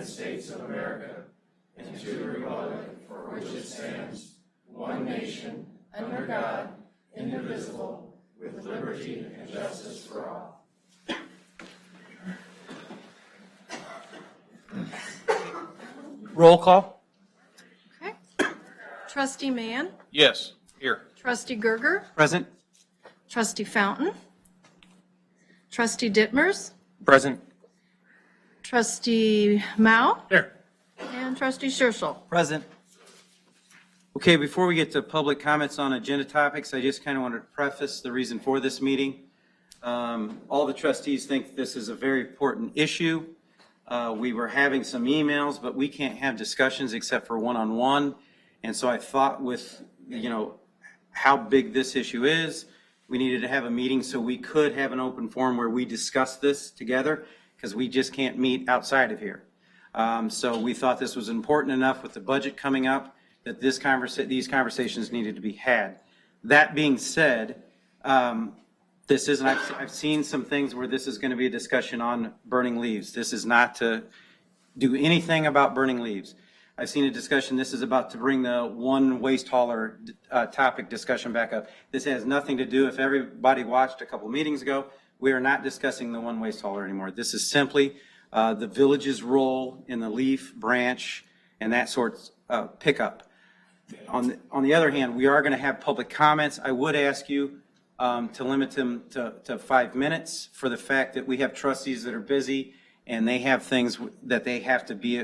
United States of America and to the republic for which it stands, one nation, under God, indivisible, with liberty and justice for all. Roll call. Okay. Trustee Mann, Yes. Here. Trustee Gerger, Present. Trustee Fountain, Trustee Dittmers, Present. Trustee Mao, Here. and Trustee Scherschel. Present. Okay, before we get to public comments on agenda topics, I just kind of wanted to preface the reason for this meeting. All the trustees think this is a very important issue. We were having some emails, but we can't have discussions except for one-on-one. And so I thought with, how big this issue is, we needed to have a meeting so we could have an open forum where we discuss this together, because we just can't meet outside of here. So we thought this was important enough with the budget coming up that these conversations needed to be had. That being said, this isn't, I've seen some things where this is going to be a discussion on burning leaves. This is not to do anything about burning leaves. I've seen a discussion, this is about to bring the one waste hauler topic discussion back up. This has nothing to do, if everybody watched a couple meetings ago, we are not discussing the one waste hauler anymore. This is simply the village's role in the leaf, branch, and that sort of pickup. On the other hand, we are going to have public comments. I would ask you to limit them to 5 minutes for the fact that we have trustees that are busy and they have things that they have to be,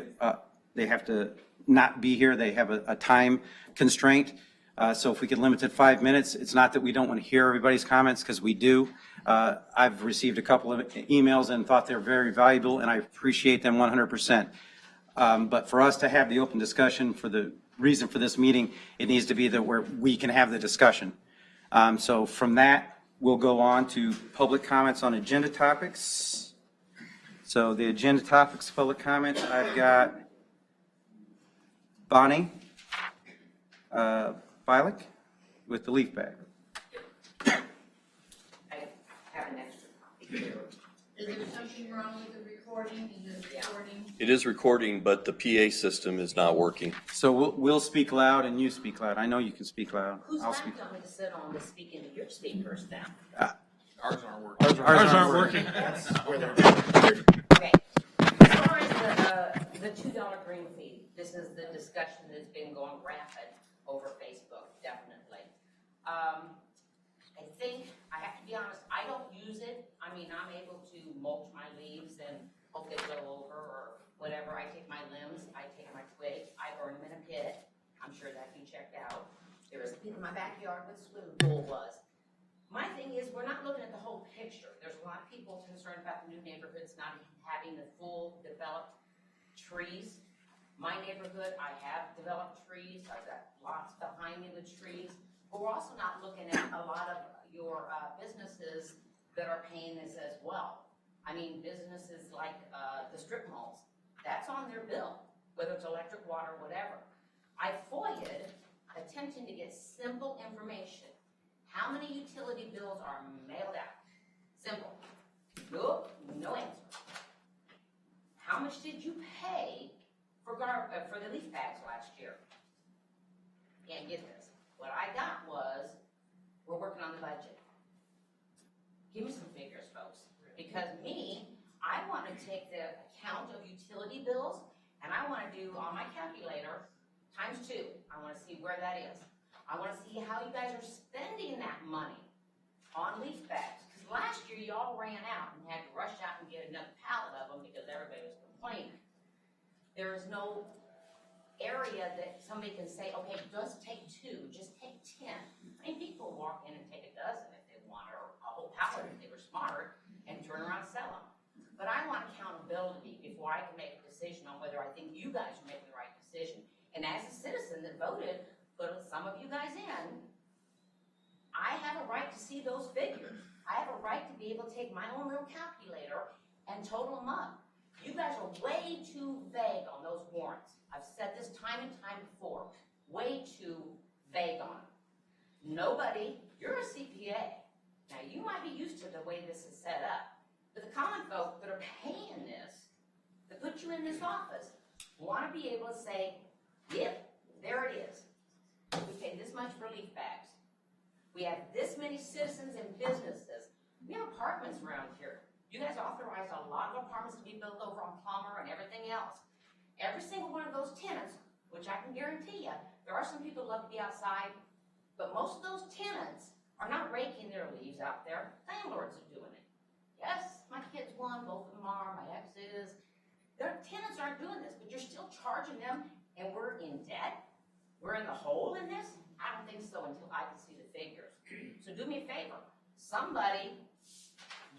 they have to not be here. They have a time constraint. So if we could limit it to 5 minutes, it's not that we don't want to hear everybody's comments, because we do. I've received a couple of emails and thought they're very valuable, and I appreciate them 100%. But for us to have the open discussion, for the reason for this meeting, it needs to be that where we can have the discussion. So from that, we'll go on to public comments on agenda topics. So the agenda topics, public comments, I've got Bonnie Bialik with the leaf bag. I have an extra copy. Is there something wrong with the recording? Is it recording? It is recording, but the PA system is not working. So we'll speak loud and you speak loud. I know you can speak loud. Whose I'll lap speak. do you want me to sit on to speak into your speakers then? Ours aren't working. Okay. As far as the $2 green fee, this is the discussion that's been going rapid over Facebook, definitely. I think, I have to be honest, I don't use it. I mean, I'm able to mulch my leaves and hope they blow over or whatever. I take my limbs, I take my twigs, I burn them in a pit. I'm sure that can be checked out. There was a pit in my backyard where the swimming pool was. My thing is, we're not looking at the whole picture. There's a lot of people concerned about the new neighborhoods not having the full developed trees. My neighborhood, I have developed trees. I've got lots behind me with trees. But we're also not looking at a lot of your businesses that are paying this as well. I mean, businesses like the strip malls, that's on their bill, whether it's electric, water, whatever. I FOIA'd, attempting to get simple information. How many utility bills are mailed out? Simple. Nope, no answer. How much did you pay for the leaf bags last year? Can't get this. What I got was, we're working on the budget. Give me some figures, folks. Because I want to take the count of utility bills, and I want to do on my calculator times 2. I want to see where that is. I want to see how you guys are spending that money on leaf bags. Because last year, y'all ran out and had to rush out and get another pallet of them because everybody was complaining. There is no area that somebody can say, okay, just take 2, just take 10. I mean, people walk in and take a dozen if they want, or a whole pallet if they were smart, and turn around and sell them. But I want accountability before I can make a decision on whether I think you guys are making the right decision. And as a citizen that voted, put some of you guys in, I have a right to see those figures. I have a right to be able to take my own little calculator and total them up. You guys are way too vague on those warrants. I've said this time and time before. Way too vague on them. Nobody, you're a CPA. Now, you might be used to the way this is set up, but the common folk that are paying this, that put you in in this office want to be able to say, yep, there it is. We pay this much for leaf bags. We have this many citizens and businesses. We have apartments around here. You guys authorized a lot of apartments to be built over on Palmer and everything else. Every single one of those tenants, which I can guarantee you, there are some people who love to be outside, but most of those tenants are not raking their leaves out there. Landlords are doing it. Yes, my kid's one, both of them are, my ex is. Their tenants aren't doing this, but you're still charging them, and we're in debt? We're in the hole in this? I don't think so until I can see the figures. So do me a favor, somebody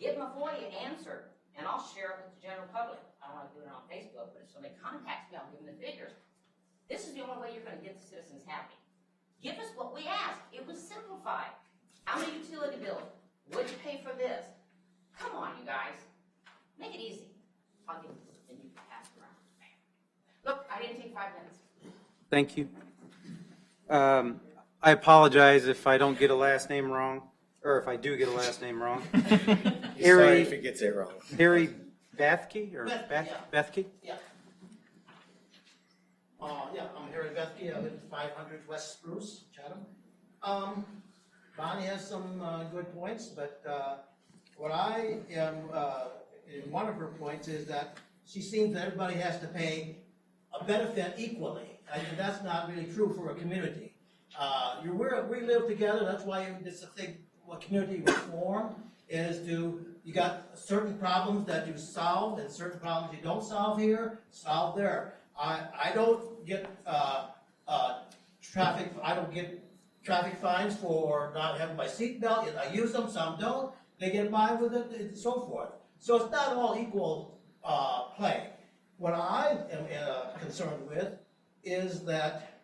give them a FOIA answer, and I'll share it with the general public. I don't want to do it on Facebook, but if somebody contacts me, I'll give them the figures. This is the only way you're going to get the citizens happy. Give us what we asked. It was simplified. How many utility bills? What'd you pay for this? Come on, you guys. Make it easy. I'll give this, and you can pass it around. Look, I didn't take 5 minutes. Thank you. I apologize if I don't get a last name wrong, or if I do get a last name wrong. Sorry if it gets it wrong. Harry Bathke, or Bethke, yeah. Bathke? Yeah. I'm Harry Bethke. I live at 500 West Spruce, Chatham. Bonnie has some good points, but what I am, in one of her points is that she seems that everybody has to pay a benefit equally. And that's not really true for a community. We live together, that's why it's a thing, what community reform is you got certain problems that you solve and certain problems you don't solve here, solve there. I don't get traffic fines for not having my seatbelt. I use them, some don't. They get by with it and so forth. So it's not all equal play. What I am concerned with is that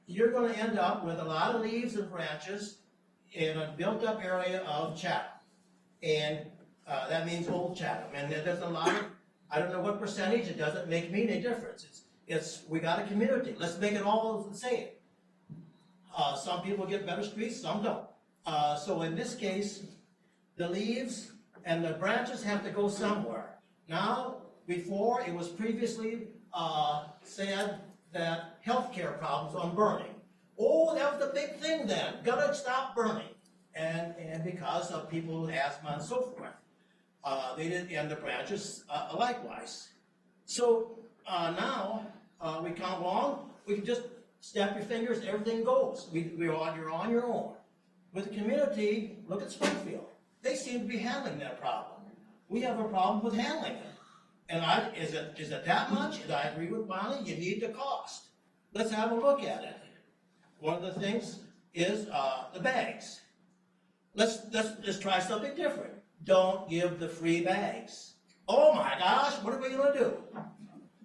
you're going to end up with a lot of leaves and branches in a built-up area of Chatham. And that means Old Chatham. And there's a lot of, I don't know what percentage, it doesn't make me any difference. We got a community. Let's make it all the same. Some people get better streets, some don't. So in this case, the leaves and the branches have to go somewhere. Now, before, it was previously said that healthcare problems on burning. Oh, that was the big thing then. Gotta stop burning. And because of people with asthma and so forth. They didn't, and the branches likewise. So now we come along, we can just snap your fingers, everything goes. You're on your own. With the community, look at Springfield. They seem to be handling that problem. We have a problem with handling it. And is it that much? And I agree with Bonnie, you need the cost. Let's have a look at it. One of the things is the bags. Let's try something different. Don't give the free bags. Oh my gosh, what are we gonna do?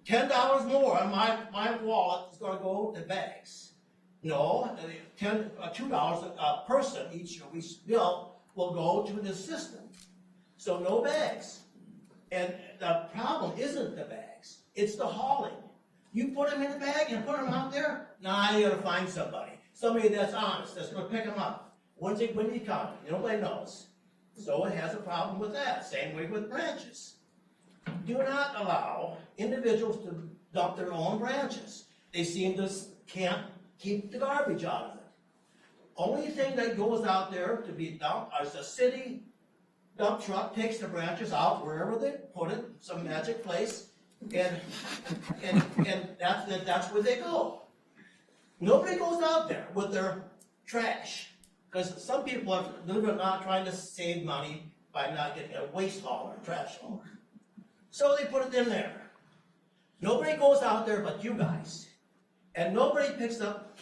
$10 more on my wallet is gonna go to bags. No, $2 a person each bill will go to the system. So no bags. And the problem isn't the bags, it's the hauling. You put them in the bag and put them out there, now you gotta find somebody that's honest, that's gonna pick them up. When's it coming? Nobody knows. So it has a problem with that. Same way with branches. Do not allow individuals to dump their own branches. They seem to can't keep the garbage out of it. Only thing that goes out there to be dumped is a city dump truck takes the branches out wherever they put it, some magic place, and that's where they go. Nobody goes out there with their trash, because some people are not trying to save money by not getting a waste hauler, trash hauler. So they put it in there. Nobody goes out there but you guys, and nobody picks up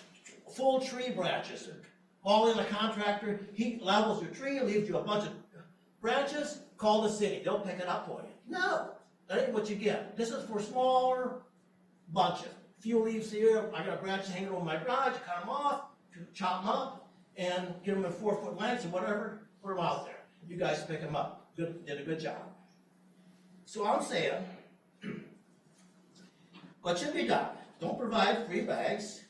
full tree branches. Call in a contractor, he levels your tree, leaves you a bunch of branches, call the city, they'll pick it up for you. No, that ain't what you get. This is for smaller bunches. Few leaves here, I got a branch hanging over my garage, cut them off, chop them up, and give them in 4-foot lengths or whatever, put them out there. You guys pick them up. Did a good job. So I'm saying, what should be done? Don't provide free bags.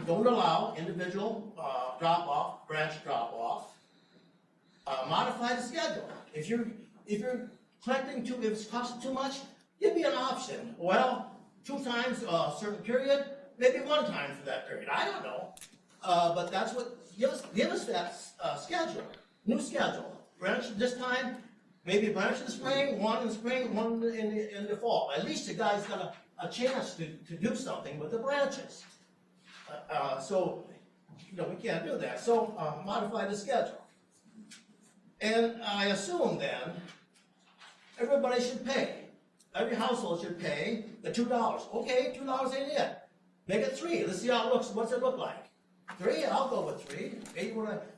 Don't allow individual drop-off, branch drop-off. Modify the schedule. If you're collecting if it's costing too much, give me an option. Well, 2 times a certain period, maybe 1 time for that period. I don't know. But that's what, give us that schedule, new schedule. Branch this time, maybe branch in the spring, 1 in the spring, 1 in the fall. At least the guy's got a chance to do something with the branches. So, we can't do that. So, modify the schedule. And I assume then, everybody should pay. Every household should pay the $2. Okay, $2 ain't it. Make it 3. Let's see how it looks. What's it look like? 3, I'll go with 3. Maybe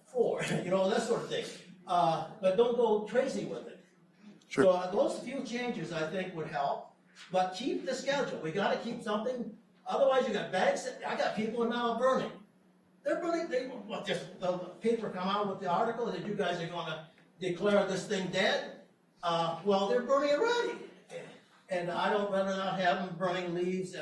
4. That sort of thing. But don't go crazy with it. Sure. So those few changes I think would help. But keep the schedule. We got to keep something. Otherwise, you got bags. I got people now burning. They're burning. Just the paper come out with the article that you guys are going to declare this thing dead. Well, they're burning already. And I don't rather not have them burning leaves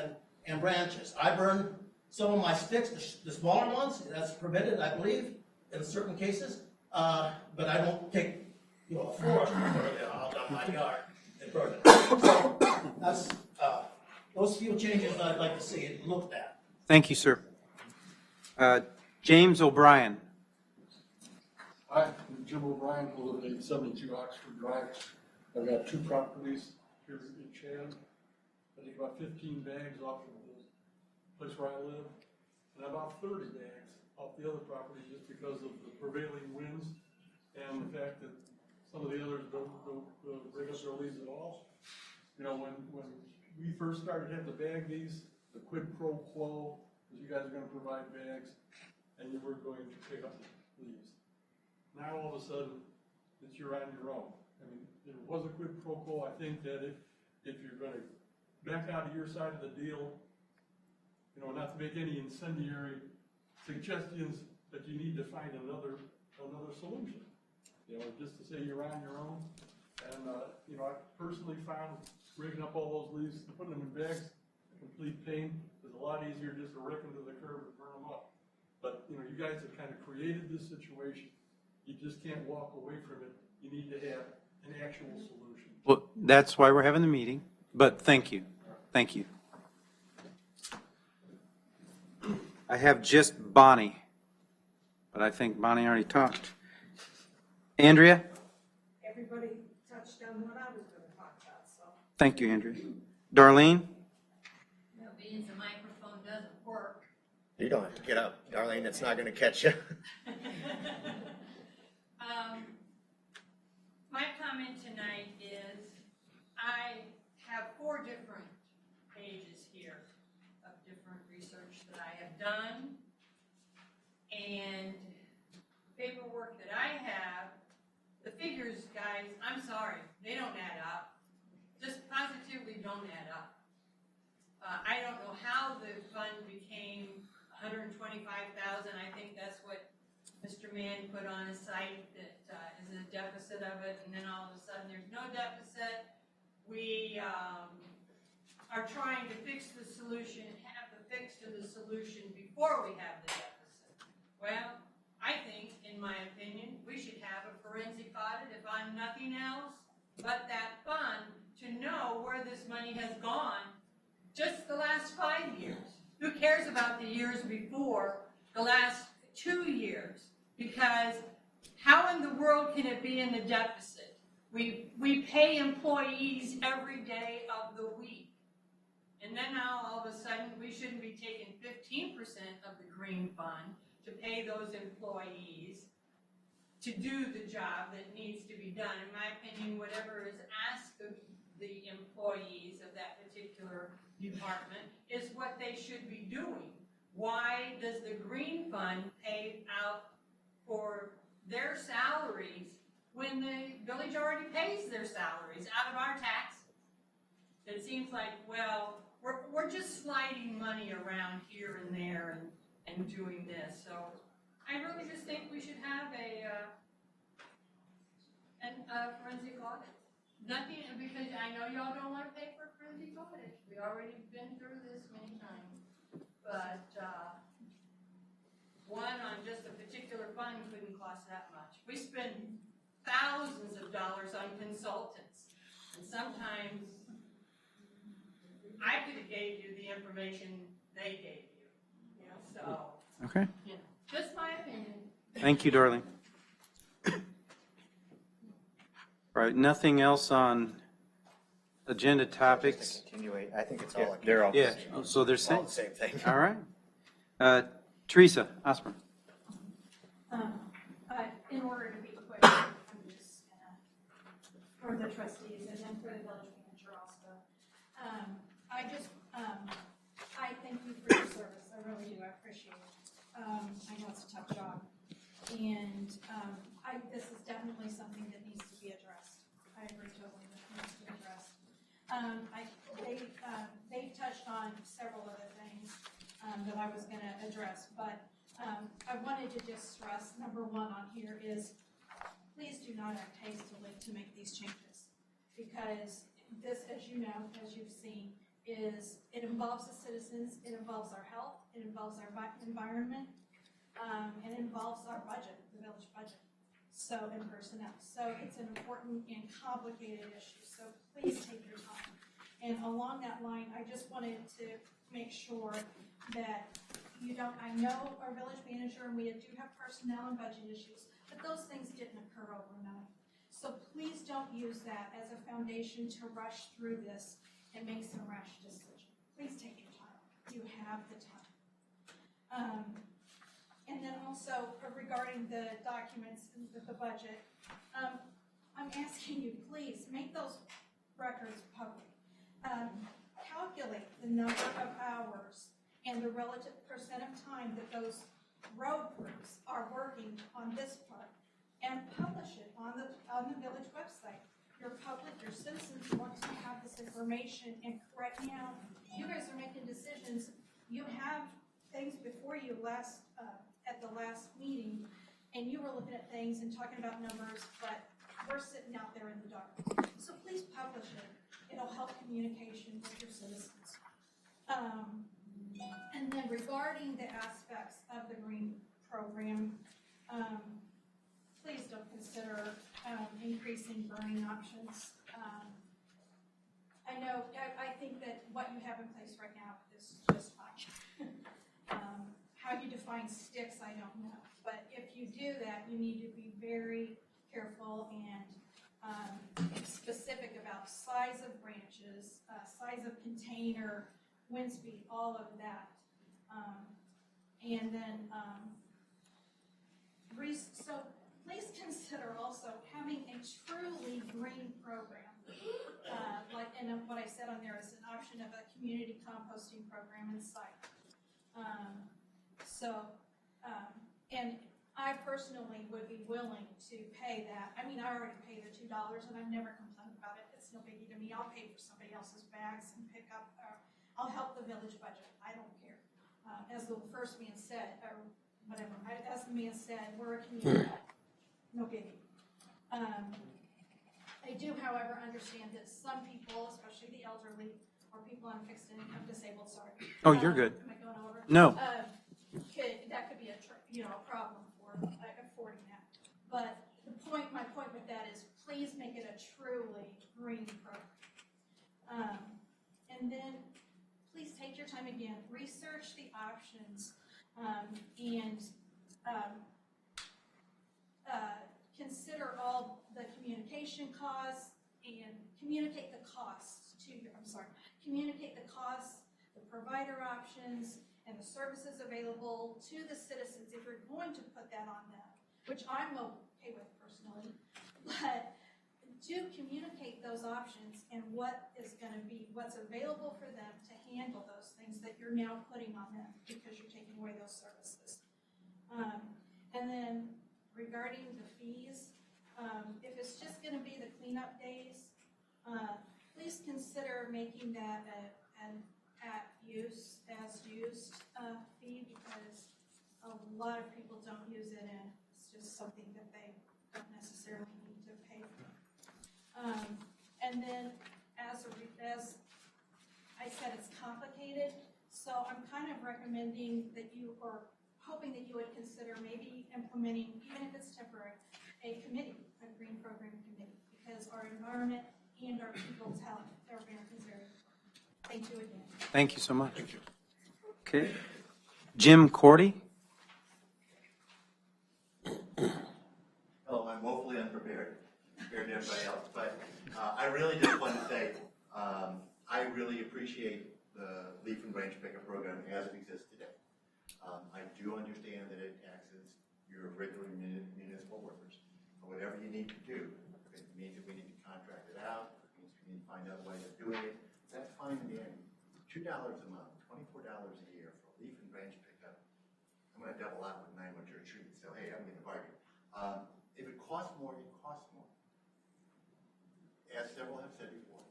and branches. I burn some of my sticks, the smaller ones. That's permitted, I believe, in certain cases. But I don't take, a forest and burn it out on my yard and burn it. So that's those few changes I'd like to see it looked at. Thank you, sir. James O'Brien. Hi, I'm Jim O'Brien, I live at 872 Oxford Drive. I've got 2 properties here in Chad. I take about 15 bags off of the place where I live, and about 30 bags off the other property just because of the prevailing winds and the fact that some of the others don't bring up their leaves at all. When we first started having to bag these, the quid pro quo was you guys are going to provide bags and you were going to pick up the leaves. Now all of a sudden, it's you're on your own. I mean, there was a quid pro quo. I think that if you're going to back out of your side of the deal, not to make any incendiary suggestions, that you need to find another solution. Just to say you're on your own. And I personally found rigging up all those leaves and putting them in bags a complete pain. It's a lot easier just to rake them to the curb and burn them up. But you guys have kind of created this situation. You just can't walk away from it. You need to have an actual solution. Well, that's why we're having the meeting, but thank you. Thank you. I have just Bonnie, but I think Bonnie already talked. Andrea? Everybody touched on what I was going to talk about, so. Thank you, Andrea. Darlene? Being the microphone doesn't work. You don't have to get up, Darlene, it's not gonna catch you. My comment tonight is, I have 4 different pages here of different research that I have done, and paperwork that I have, the figures, guys, I'm sorry, they don't add up. Just positively don't add up. I don't know how the fund became $125,000. I think that's what Mr. Mann put on his site, that is a deficit of it, and then all of a sudden there's no deficit. We are trying to fix the solution, have the fix to the solution before we have the deficit. Well, I think, in my opinion, we should have a forensic audit, if on nothing else, but that fund, to know where this money has gone just the last 5 years. Who cares about the years before, the last 2 years? Because how in the world can it be in the deficit? We pay employees every day of the week. And then now all of a sudden we shouldn't be taking 15% of the green fund to pay those employees to do the job that needs to be done. In my opinion, whatever is asked of the employees of that particular department is what they should be doing. Why does the green fund pay out for their salaries when the village already pays their salaries out of our taxes? It seems like, well, we're just sliding money around here and there and doing this. So I really just think we should have a forensic audit. Nothing, because I know y'all don't want to pay for forensic audit. We already been through this many times. But one on just a particular fund couldn't cost that much. We spend thousands of dollars on consultants. And sometimes I could have gave you the information they gave you, so, Okay, just my opinion. thank you, Darlene. All right, nothing else on agenda topics? Continuate, I think it's all. They're all. Yeah, so they're All saying, the same thing. all right. Teresa Osborne. In order to be quick, I'm just gonna, for the trustees and then for the village manager also. I thank you for your service, I really do, I appreciate it. I know it's a tough job. And, this is definitely something that needs to be addressed. I agree totally that it needs to be addressed. They've touched on several other things, that I was gonna address, but I wanted to just stress, number one on here is, please do not act hastily to make these changes. Because this, as you know, as you've seen, it involves the citizens, it involves our health, it involves our environment, and it involves our budget, the village budget, so, and personnel. So it's an important and complicated issue, so please take your time. And along that line, I just wanted to make sure that you don't, I know our village manager, and we do have personnel and budget issues, but those things didn't occur overnight. So please don't use that as a foundation to rush through this and make some rash decisions. Please take your time. You have the time. And then also regarding the documents with the budget, I'm asking you, please make those records public. Calculate the number of hours and the relative percent of time that those road crews are working on this part, and publish it on the village website. Your public, your citizens want to have this information, and right now, you guys are making decisions. You have things before you at the last meeting, and you were looking at things and talking about numbers, but we're sitting out there in the dark. So please publish it. It'll help communication with your citizens. And then regarding the aspects of the green program, please don't consider increasing burning options. I think that what you have in place right now is just fine. How you define sticks, I don't know. But if you do that, you need to be very careful and specific about size of branches, size of container, wind speed, all of that. And then, so please consider also having a truly green program. What I said on there is an option of a community composting program in sight. And I personally would be willing to pay that. I mean, I already pay the $2 and I've never complained about it. It's no biggie to me. I'll pay for somebody else's bags and pick up, I'll help the village budget. I don't care. As the first man said, or whatever, as the man said, we're a community. No biggie. I do, however, understand that some people, especially the elderly or people on fixed income, disabled, sorry. Oh, you're good. Am I going over? No. That could be a problem for affording that. But my point with that is, please make it a truly green program. And then please take your time again, research the options, and consider all the communication costs and communicate the costs, the provider options, and the services available to the citizens if you're going to put that on them, which I'm okay with personally. But do communicate those options and what is going to be, what's available for them to handle those things that you're now putting on them because you're taking away those services. And then regarding the fees, if it's just going to be the cleanup days, please consider making that an as used fee, because a lot of people don't use it and it's just something that they don't necessarily need to pay for. And then as I said, it's complicated, so I'm kind of recommending that you, or hoping that you would consider maybe implementing, even if it's temporary, a green program committee, because our environment and our people's health are very important. Thank you again. Thank you so much. Thank you. Okay. Jim Cordy? Oh, I'm woefully unprepared compared to everybody else, but I really just want to say, I really appreciate the leaf and branch pickup program as it exists today. I do understand that it taxes your regular municipal workers. But whatever you need to do, if it means that we need to contract it out, if it means we need to find out ways of doing it, that's fine in the end. $2 a month, $24 a year for leaf and branch pickup. I'm going to double out with 9 mature trees, so hey, I'm going to bargain. If it costs more, it costs more. As several have said before,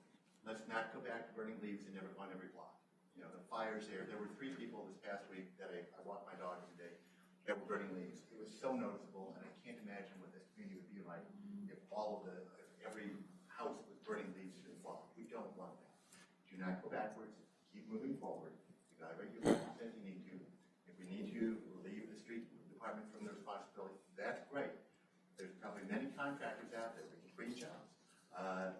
let's not go back to burning leaves on every block. You know, the fires there were 3 people this past week that I walked my dog today that were burning leaves. It was so noticeable, and I can't imagine what this community would be like if every house was burning leaves to the fall. We don't want that. Do not go backwards. Keep moving forward. Evaluate your options as you need to. If we need to relieve the street department from the responsibility, that's great. There's probably many contractors out there with free jobs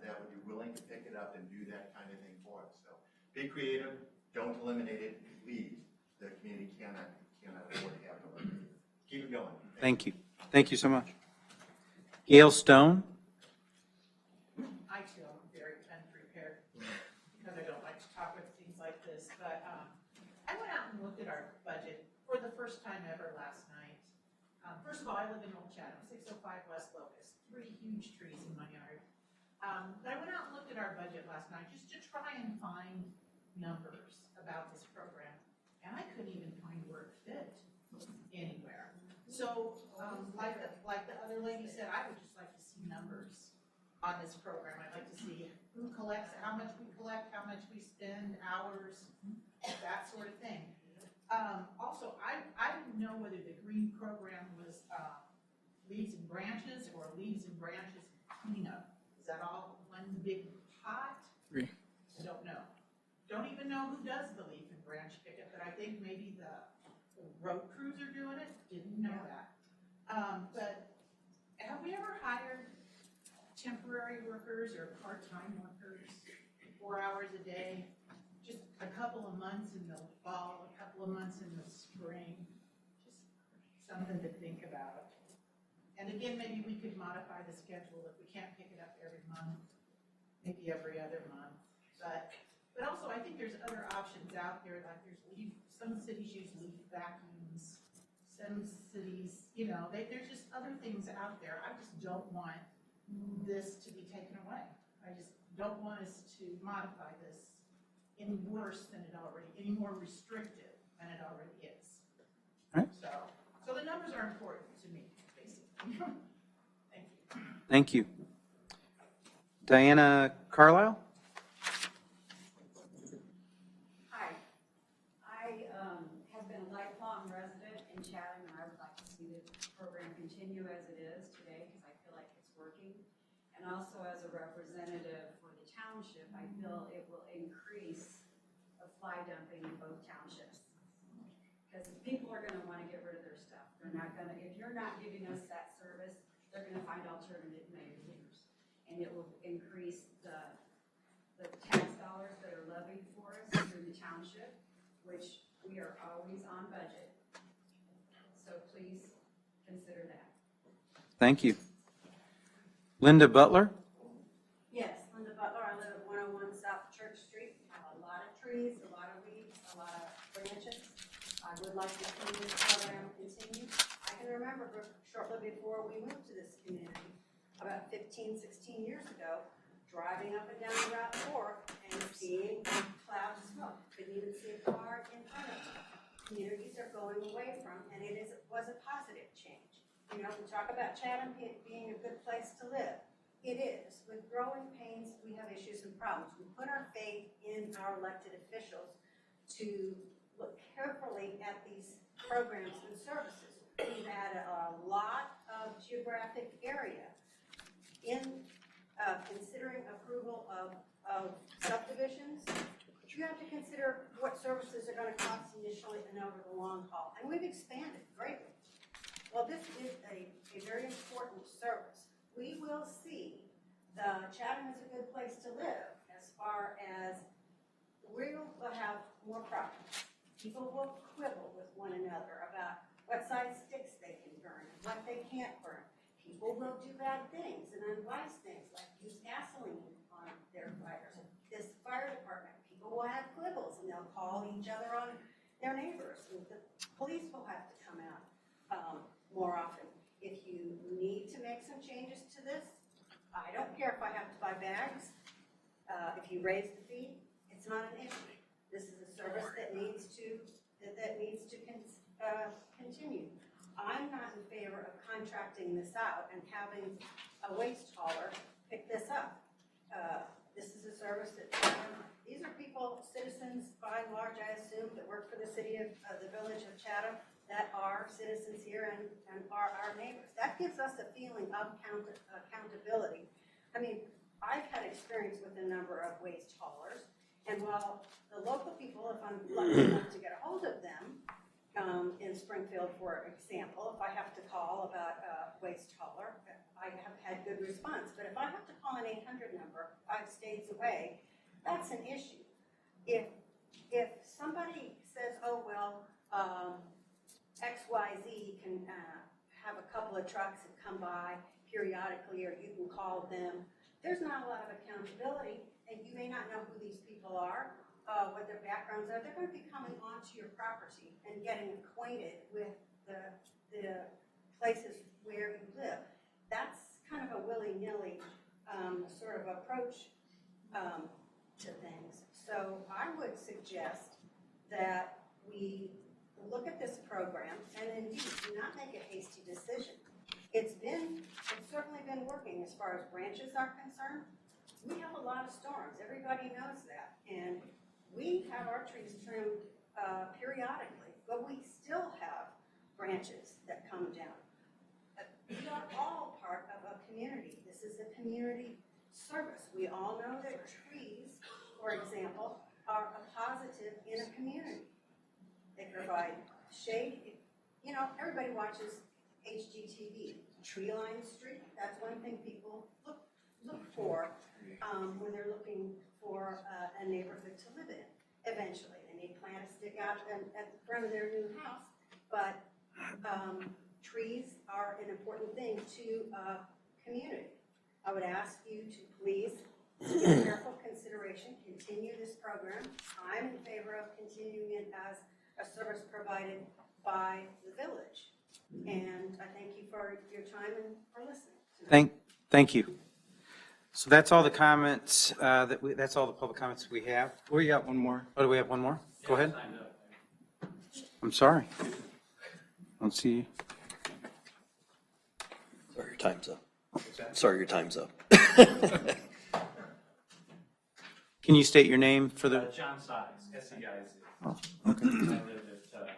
that would be willing to pick it up and do that kind of thing for us. So be creative. Don't eliminate it. Please, the community cannot afford to have it eliminated. Keep it going. Thank you. Thank you so much. Gail Stone? I too am very unprepared because I don't like to talk with things like this, but I went out and looked at our budget for the first time ever last night. First of all, I live in Old Chatham, 605 West Locust, 3 huge trees in my yard. But I went out and looked at our budget last night just to try and find numbers about this program, and I couldn't even find where it fit anywhere. So, like the other lady said, I would just like to see numbers on this program. I'd like to see who collects, how much we collect, how much we spend, hours, that sort of thing. Also, I didn't know whether the green program was leaves and branches or leaves and branches cleanup. Is that all one big pot? I don't know. Don't even know who does the leaf and branch pickup, but I think maybe the road crews are doing it. Didn't know that. But have we ever hired temporary workers or part-time workers, 4 hours a day, just a couple of months in the fall, a couple of months in the spring? Just something to think about. And again, maybe we could modify the schedule if we can't pick it up every month, maybe every other month. But also, I think there's other options out there, like there's leaf, some cities use leaf vacuums, some cities, you know, there's just other things out there. I just don't want this to be taken away. I just don't want us to modify this any worse than it already, any more restrictive than it already is. All right. So the numbers are important to me, basically. Thank you. Thank you. Diana Carlisle? Hi. I have been a lifelong resident in Chatham, and I would like to see the program continue as it is today because I feel like it's working. And also as a representative for the township, I feel it will increase the fly dumping in both townships. Because people are going to want to get rid of their stuff. They're not going to, if you're not giving us that service, they're going to find alternative measures. And it will increase the tax dollars that are levied for us through the township, which we are always on budget. So please consider that. Thank you. Linda Butler? Yes, Linda Butler. I live at 101 South Church Street. I have a lot of trees, a lot of weeds, a lot of branches. I would like to see this program continue. I can remember shortly before we moved to this community, about 15, 16 years ago, driving up and down Route 4 and seeing clouds of smoke. Couldn't even see a car in front of me. Communities are going away from, and was a positive change. You know, we talk about Chatham being a good place to live. It is. With growing pains, we have issues and problems. We put our faith in our elected officials to look carefully at these programs and services. We've added a lot of geographic area in considering approval of subdivisions. You have to consider what services are going to cost initially and over the long haul. And we've expanded greatly. Well, this is a very important service. We will see the Chatham is a good place to live as far as we will have more problems. People will quibble with one another about what size sticks they can burn and what they can't burn. People will do bad things and unwise things like use gasoline on their fires. This fire department, people will have quibbles and they'll call each other on their neighbors. And the police will have to come out more often. If you need to make some changes to this, I don't care if I have to buy bags. If you raise the fee, it's not an issue. This is a service that needs to continue. I'm not in favor of contracting this out and having a waste hauler pick this up. This is a service that, these are people, citizens by and large, I assume, that work for the city of, the village of Chatham, that are citizens here and are our neighbors. That gives us a feeling of accountability. I mean, I've had experience with a number of waste haulers, and while the local people, if I'm lucky enough to get a hold of them, in Springfield, for example, if I have to call about a waste hauler, I have had good response. But if I have to call an 800 number 5 states away, that's an issue. If somebody says, oh, well, XYZ can have a couple of trucks that come by periodically, or you can call them, there's not a lot of accountability, and you may not know who these people are, what their backgrounds are. They're going to be coming onto your property and getting acquainted with the places where you live. That's kind of a willy-nilly sort of approach to things. So I would suggest that we look at this program and indeed do not make a hasty decision. It's certainly been working as far as branches are concerned. We have a lot of storms. Everybody knows that. And we have our trees trimmed periodically, but we still have branches that come down. We are all part of a community. This is a community service. We all know that trees, for example, are a positive in a community. They provide shade. You know, everybody watches HGTV. Tree-lined street, that's one thing people look for when they're looking for a neighborhood to live in. Eventually, they may plant a stick out at the front of their new house, but trees are an important thing to a community. I would ask you to please, with careful consideration, continue this program. I'm in favor of continuing it as a service provided by the village. And I thank you for your time and for listening. Thank you. So that's all the comments, that's all the public comments we have. We got one more. Oh, do we have one more? Go ahead. I'm sorry. I don't see you. Sorry, your time's up. Sorry, your time's up. Can you state your name for the? John Size, S-E-I-Z. Oh, I okay. live at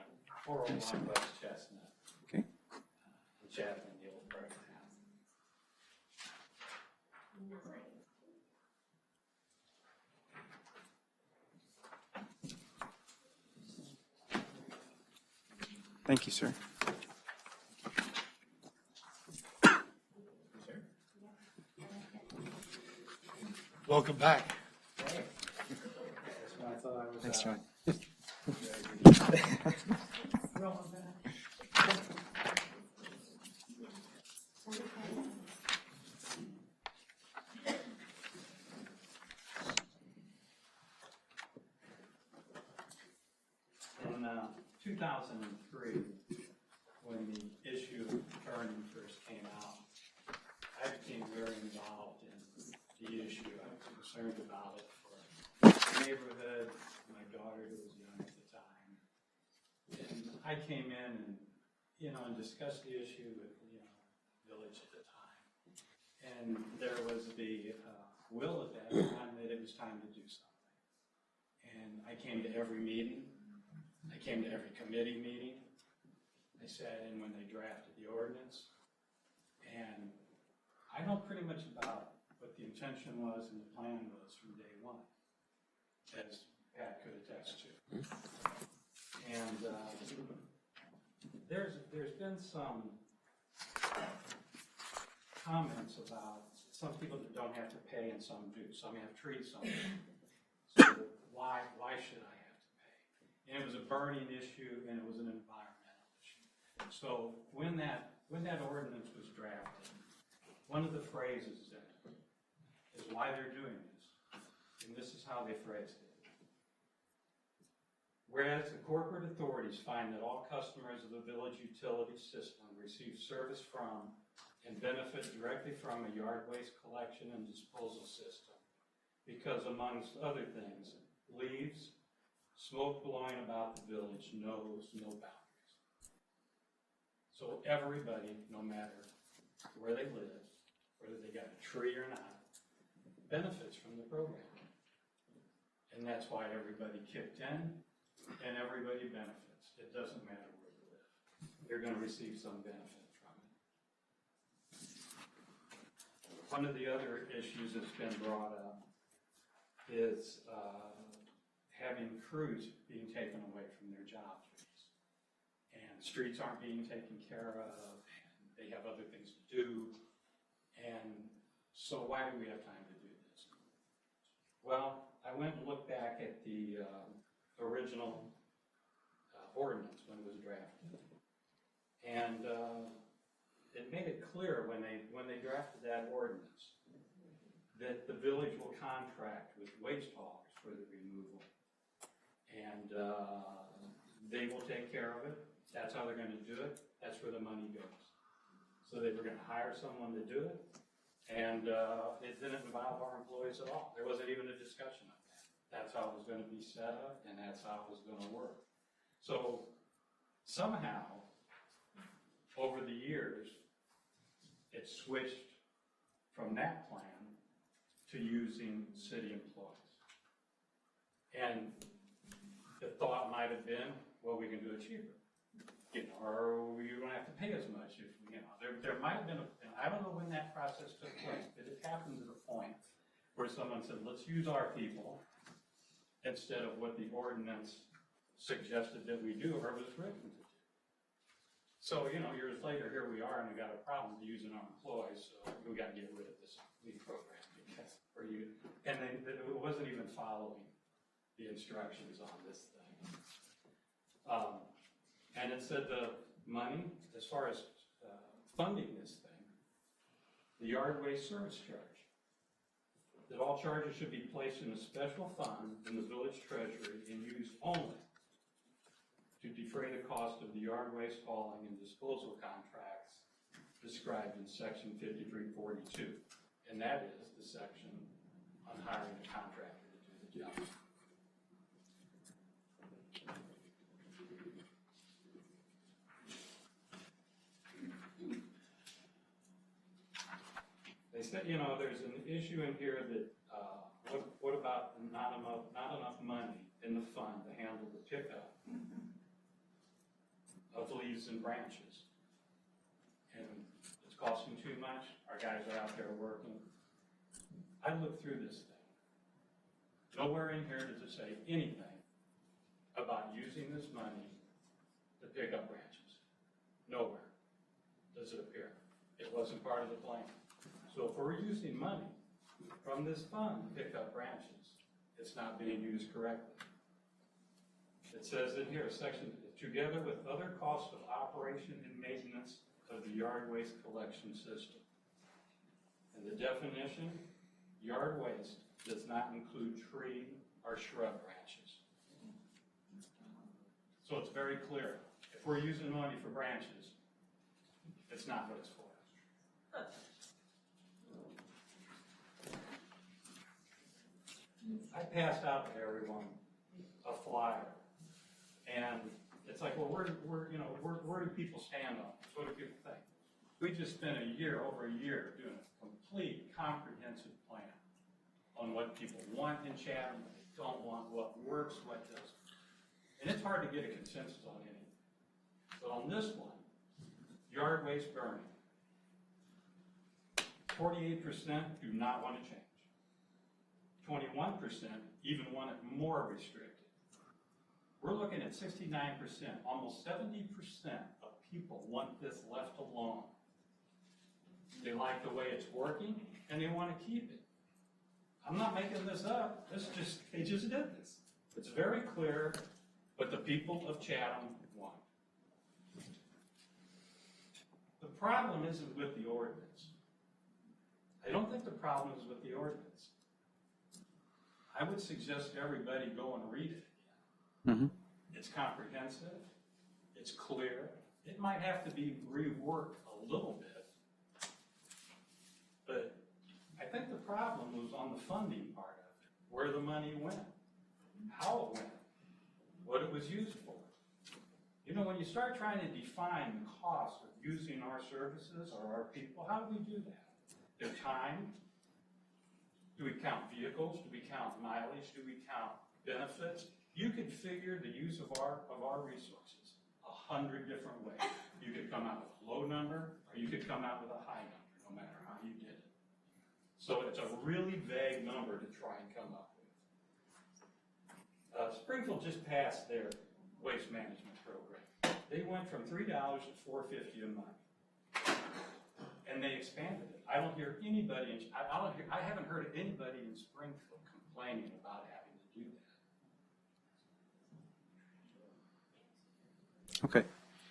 401 West Chestnut. Okay. Chatham, the old Brighton house. Thank you, sir. Welcome back. That's when I thought I was Thanks, out. John. In 2003, when the issue of burning first came out, I became very involved in the issue. I was concerned about it for the neighborhood, my daughter who was young at the time. And I came in and, and discussed the issue with, village at the time. And there was the will at that time that it was time to do something. And I came to every meeting. I came to every committee meeting. I sat in when they drafted the ordinance. And I know pretty much about what the intention was and the plan was from day one, as Pat could attest to. And there's been some comments about some people that don't have to pay and some do. Some have trees, some don't. So why should I have to pay? And it was a burning issue and it was an environmental issue. So when that ordinance was drafted, one of the phrases in it is why they're doing this. And this is how they phrased it. Whereas the corporate authorities find that all customers of the village utility system receive service from and benefit directly from a yard waste collection and disposal system, because amongst other things, leaves, smoke blowing about the village knows no boundaries. So everybody, no matter where they live, whether they got a tree or not, benefits from the program. And that's why everybody kicked in and everybody benefits. It doesn't matter where you live. You're going to receive some benefit from it. One of the other issues that's been brought up is having crews being taken away from their job duties. And streets aren't being taken care of, and they have other things to do. And so why do we have time to do this? Well, I went and looked back at the original ordinance when it was drafted. And it made it clear when they drafted that ordinance that the village will contract with waste haulers for the removal. And they will take care of it. That's how they're going to do it. That's where the money goes. So they were going to hire someone to do it. And it didn't involve our employees at all. There wasn't even a discussion of that. That's how it was going to be set up, and that's how it was going to work. So somehow, over the years, it switched from that plan to using city employees. And the thought might have been, well, we can do it cheaper. Or you don't have to pay as much if, there might have been I don't know when that process took place, but it happened to the point where someone said, let's use our people instead of what the ordinance suggested that we do or was written to do. So, years later, here we are, and we got a problem using our employees, so we got to get rid of this leave program because and then it wasn't even following the instructions on this thing. And it said the money, as far as funding this thing, the yard waste service charge, that all charges should be placed in a special fund in the village treasury and used only to defray the cost of the yard waste hauling and disposal contracts described in section 5342. And that is the section on hiring a contractor to do the job. They said, there's an issue in here that, what about not enough money in the fund to handle the pickup of leaves and branches? And it's costing too much. Our guys are out there working. I looked through this thing. Nowhere in here does it say anything about using this money to pick up branches. Nowhere does it appear. It wasn't part of the plan. So if we're using money from this fund to pick up branches, it's not being used correctly. It says in here, section, together with other costs of operation and maintenance of the yard waste collection system. And the definition, yard waste does not include tree or shrub branches. So it's very clear. If we're using money for branches, it's not what it's for. I passed out to everyone a flyer, and it's like, well, where do people stand on this? What do people think? We just spent over a year doing a complete comprehensive plan on what people want in Chatham, what they don't want, what works, what doesn't. And it's hard to get a consensus on anything. But on this one, yard waste burning, 48% do not want to change. 21% even want it more restricted. We're looking at 69%, almost 70% of people want this left alone. They like the way it's working, and they want to keep it. I'm not making this up. They just did this. It's very clear what the people of Chatham want. The problem isn't with the ordinance. I don't think the problem is with the ordinance. I would suggest everybody go and read it again. It's comprehensive, it's clear. It might have to be reworked a little bit, but I think the problem was on the funding part of it, where the money went, how it went, what it was used for. You know, when you start trying to define the cost of using our services or our people, how do we do that? Their time? Do we count vehicles? Do we count mileage? Do we count benefits? You could figure the use of our resources 100 different ways. You could come out with a low number, or you could come out with a high number, no matter how you did it. So it's a really vague number to try and come up with. Springfield just passed their waste management program. They went from $3 to $4.50 a month, and they expanded it. I don't hear anybody. I haven't heard of anybody in Springfield complaining about having to do that. Okay.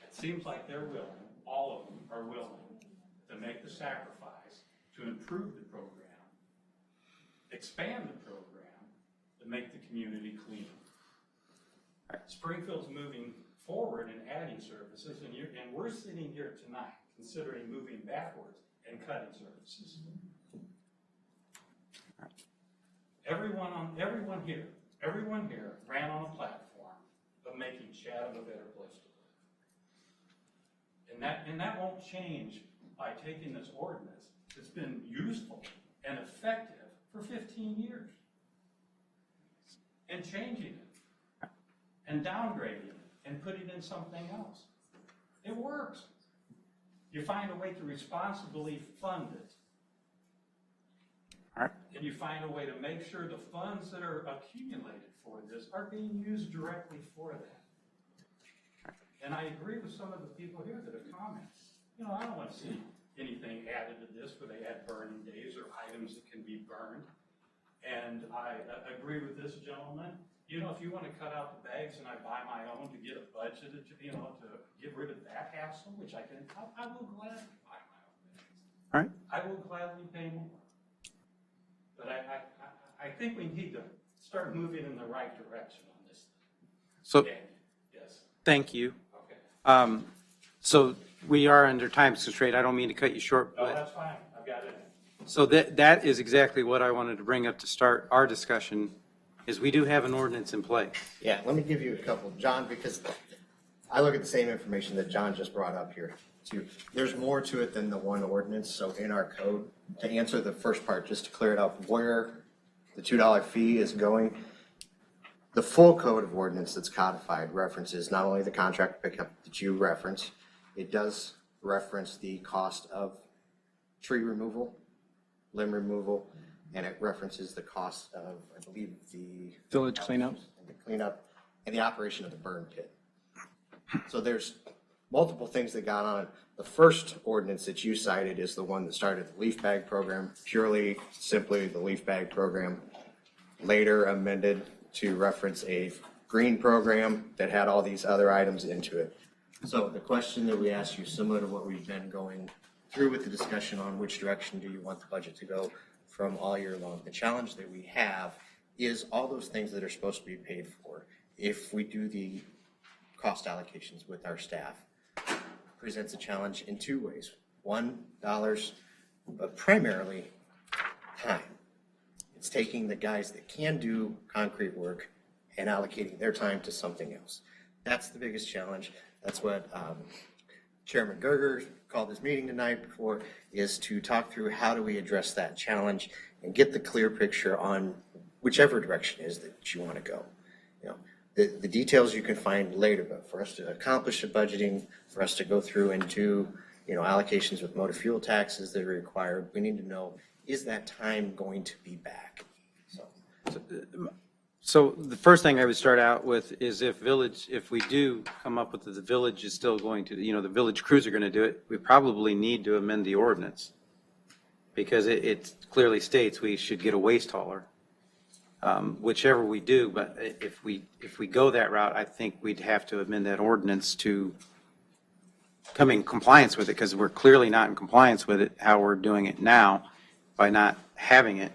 It seems like they're willing, all of them are willing, to make the sacrifice to improve the program, expand the program, to make the community cleaner. Springfield's moving forward and adding services, and we're sitting here tonight considering moving backwards and cutting services. Everyone here ran on a platform of making Chatham a better place to live. And that won't change by taking this ordinance that's been useful and effective for 15 years and changing it and downgrading it and putting in something else. It works. You find a way to responsibly fund it. All right. And you find a way to make sure the funds that are accumulated for this are being used directly for that. And I agree with some of the people here that have commented. You know, I don't want to see anything added to this where they add burning days or items that can be burned. And I agree with this gentleman. You know, if you want to cut out the bags and I buy my own to get a budget, you know, to get rid of that hassle, which I will gladly buy my own bags. All right. I will gladly pay more. But I think we need to start moving in the right direction on this. So, Okay. Yes. thank you. Okay. So we are under time constraint. I don't mean to cut you short, No, but that's fine. I've got it. so that is exactly what I wanted to bring up to start our discussion, is we do have an ordinance in place. Yeah, let me give you a couple, John, because I look at the same information that John just brought up here too. There's more to it than the one ordinance. So in our code, to answer the first part, just to clear it up, where the $2 fee is going, the full code of ordinance that's codified references not only the contract pickup that you reference, it does reference the cost of tree removal, limb removal, and it references the cost of, I believe, the Village cleanup. and the cleanup and the operation of the burn pit. So there's multiple things that got on it. The first ordinance that you cited is the one that started the leaf bag program, purely, simply the leaf bag program, later amended to reference a green program that had all these other items into it. So the question that we asked you, similar to what we've been going through with the discussion on which direction do you want the budget to go from all year long, the challenge that we have is all those things that are supposed to be paid for. If we do the cost allocations with our staff, presents a challenge in two ways. One, dollars, but primarily time. It's taking the guys that can do concrete work and allocating their time to something else. That's the biggest challenge. That's what Chairman Gerger called this meeting tonight for, is to talk through how do we address that challenge and get the clear picture on whichever direction is that you want to go. You know, the details you can find later, but for us to accomplish the budgeting, for us to go through and do, you know, allocations with motor fuel taxes that are required, we need to know, is that time going to be back? So the first thing I would start out with is if we do come up with the village is still going to, you know, the village crews are going to do it, we probably need to amend the ordinance, because it clearly states we should get a waste hauler. whichever we do, but if we go that route, I think we'd have to amend that ordinance to come in compliance with it, because we're clearly not in compliance with it, how we're doing it now, by not having it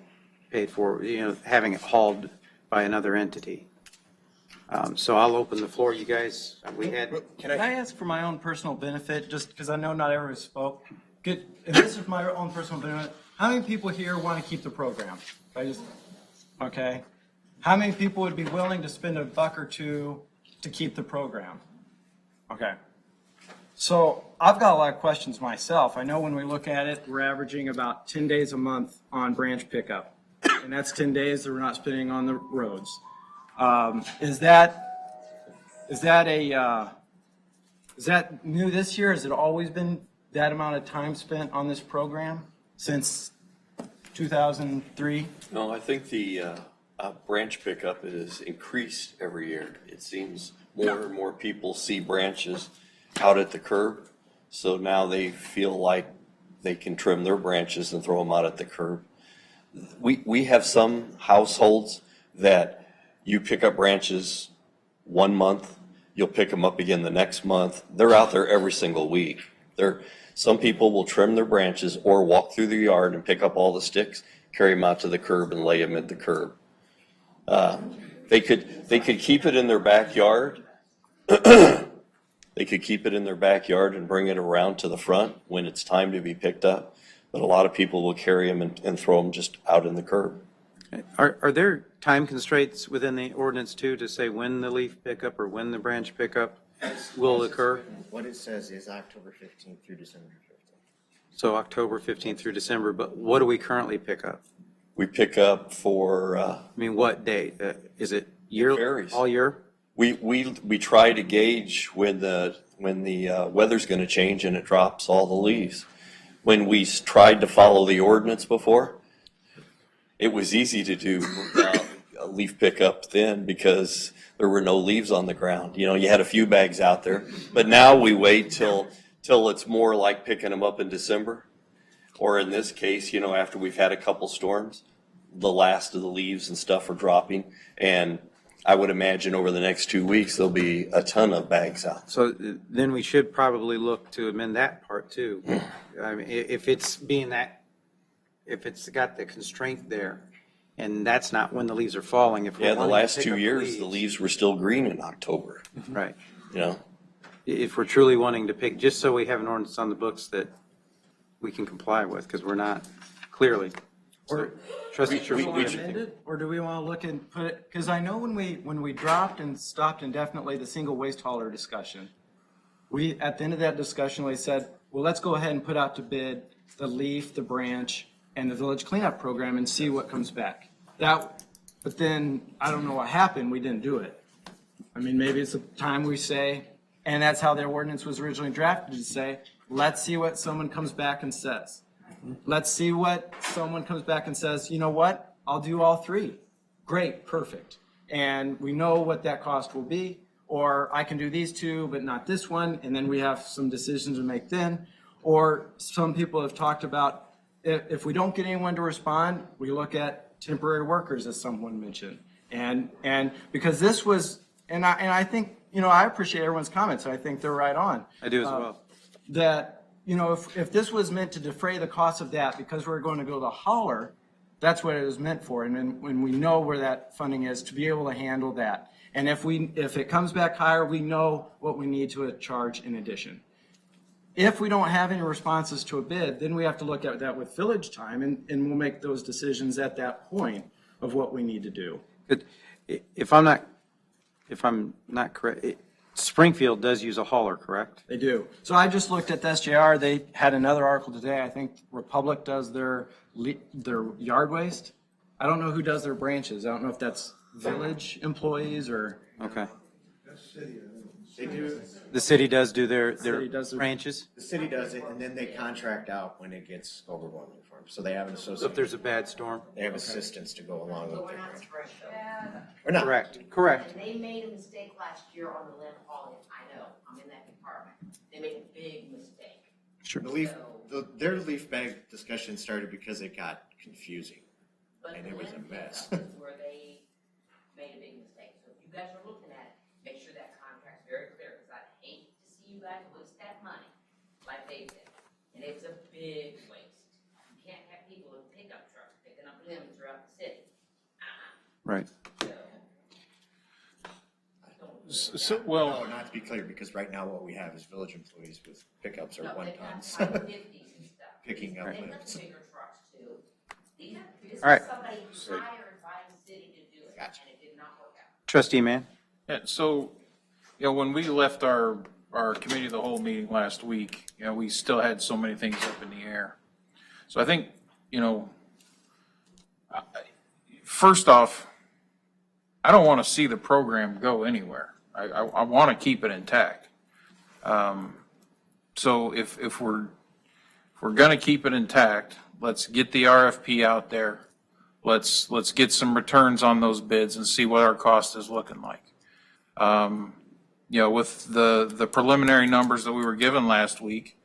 paid for, having it hauled by another entity. So I'll open the floor, you guys. We had. Can I ask for my own personal benefit, just because I know not everyone spoke? If this is my own personal benefit, how many people here want to keep the program? Okay. How many people would be willing to spend $1 or $2 to keep the program? Okay. So I've got a lot of questions myself. I know when we look at it, we're averaging about 10 days a month on branch pickup. And that's 10 days that we're not spending on the roads. Is that new this year? Has it always been that amount of time spent on this program since 2003? No, I think the branch pickup is increased every year. It seems more and more people see branches out at the curb, so now they feel like they can trim their branches and throw them out at the curb. We have some households that you pick up branches 1 month, you'll pick them up again the next month. They're out there every single week. Some people will trim their branches or walk through the yard and pick up all the sticks, carry them out to the curb and lay them at the curb. They could keep it in their backyard. They could keep it in their backyard and bring it around to the front when it's time to be picked up. But a lot of people will carry them and throw them just out in the curb. Are there time constraints within the ordinance too, to say when the leaf pickup or when the branch pickup will occur? What it says is October 15th through December 15th. So October 15th through December, but what do we currently pick up? We pick up for, what date? Is it year, varies. all year? We try to gauge when the weather's gonna change and it drops all the leaves. When we tried to follow the ordinance before, it was easy to do a leaf pickup then because there were no leaves on the ground. You had a few bags out there, but now we wait till it's more like picking them up in December. Or in this case, after we've had a couple storms, the last of the leaves and stuff are dropping. And I would imagine over the next 2 weeks, there'll be a ton of bags out. So then we should probably look to amend that part too. I mean, if it's got the constraint there, and that's not when the leaves are falling. If the last 2 years, the leaves were still green in October. Right. If we're truly wanting to pick, just so we have an ordinance on the books that we can comply with, because we're not clearly. Or Trustee Churchill. amend it, or do we want to look and put it, because I know when we dropped and stopped indefinitely the single waste hauler discussion, we, at the end of that discussion, we said, well, let's go ahead and put out to bid the leaf, the branch, and the village cleanup program and see what comes back. But then, I don't know what happened, we didn't do it. I mean, maybe it's a time we say, and that's how their ordinance was originally drafted, to say, let's see what someone comes back and says. Let's see what someone comes back and says, you know what, I'll do all three. Great, perfect. And we know what that cost will be, or I can do these two, but not this one, and then we have some decisions to make then. Or some people have talked about, if we don't get anyone to respond, we look at temporary workers, as someone mentioned. And because this was, and I think, I appreciate everyone's comments, I think they're right on. I do as well. That, if this was meant to defray the cost of that because we're going to go to hauler, that's what it was meant for. And then when we know where that funding is, to be able to handle that. And if it comes back higher, we know what we need to charge in addition. If we don't have any responses to a bid, then we have to look at that with village time, and we'll make those decisions at that point of what we need to do. If I'm not correct, Springfield does use a hauler, correct? They do. So I just looked at the SJR. They had another article today. I think Republic does their yard waste. I don't know who does their branches. I don't know if that's village employees or. Okay. They do. The city does do their branches? The city does it, and then they contract out when it gets overwhelming for them. So they have an association. So if there's a bad storm? They have assistants to go along with We're it. not Springfield. We're not. Correct. And they made a mistake last year on the limb hauling. I know, I'm in that department. They made a big mistake. Sure. Their leaf bag discussion started because it got confusing. But And the it was a limb mess. pickup is where they made a big mistake. So if you guys are looking at it, make sure that contract's very clear, because I'd hate to see you guys waste that money like they did. And it's a big waste. You can't have people with pickup trucks picking up limbs throughout the city. Right. So, well. No, not to be clear, because right now what we have is village employees with pickups or No, one they've got tons. 550s and stuff. Picking up They've got limbs. the bigger trucks too. This All right. is somebody hired by the city to do it, and it did not work out. Trustee Mann? Yeah, so, you know, when we left our committee of the whole meeting last week, you know, we still had so many things up in the air. So I think, you know, first off, I don't want to see the program go anywhere. I want to keep it intact. So if we're going to keep it intact, let's get the RFP out there. Let's get some returns on those bids and see what our cost is looking like. You know, with the preliminary numbers that we were given last week,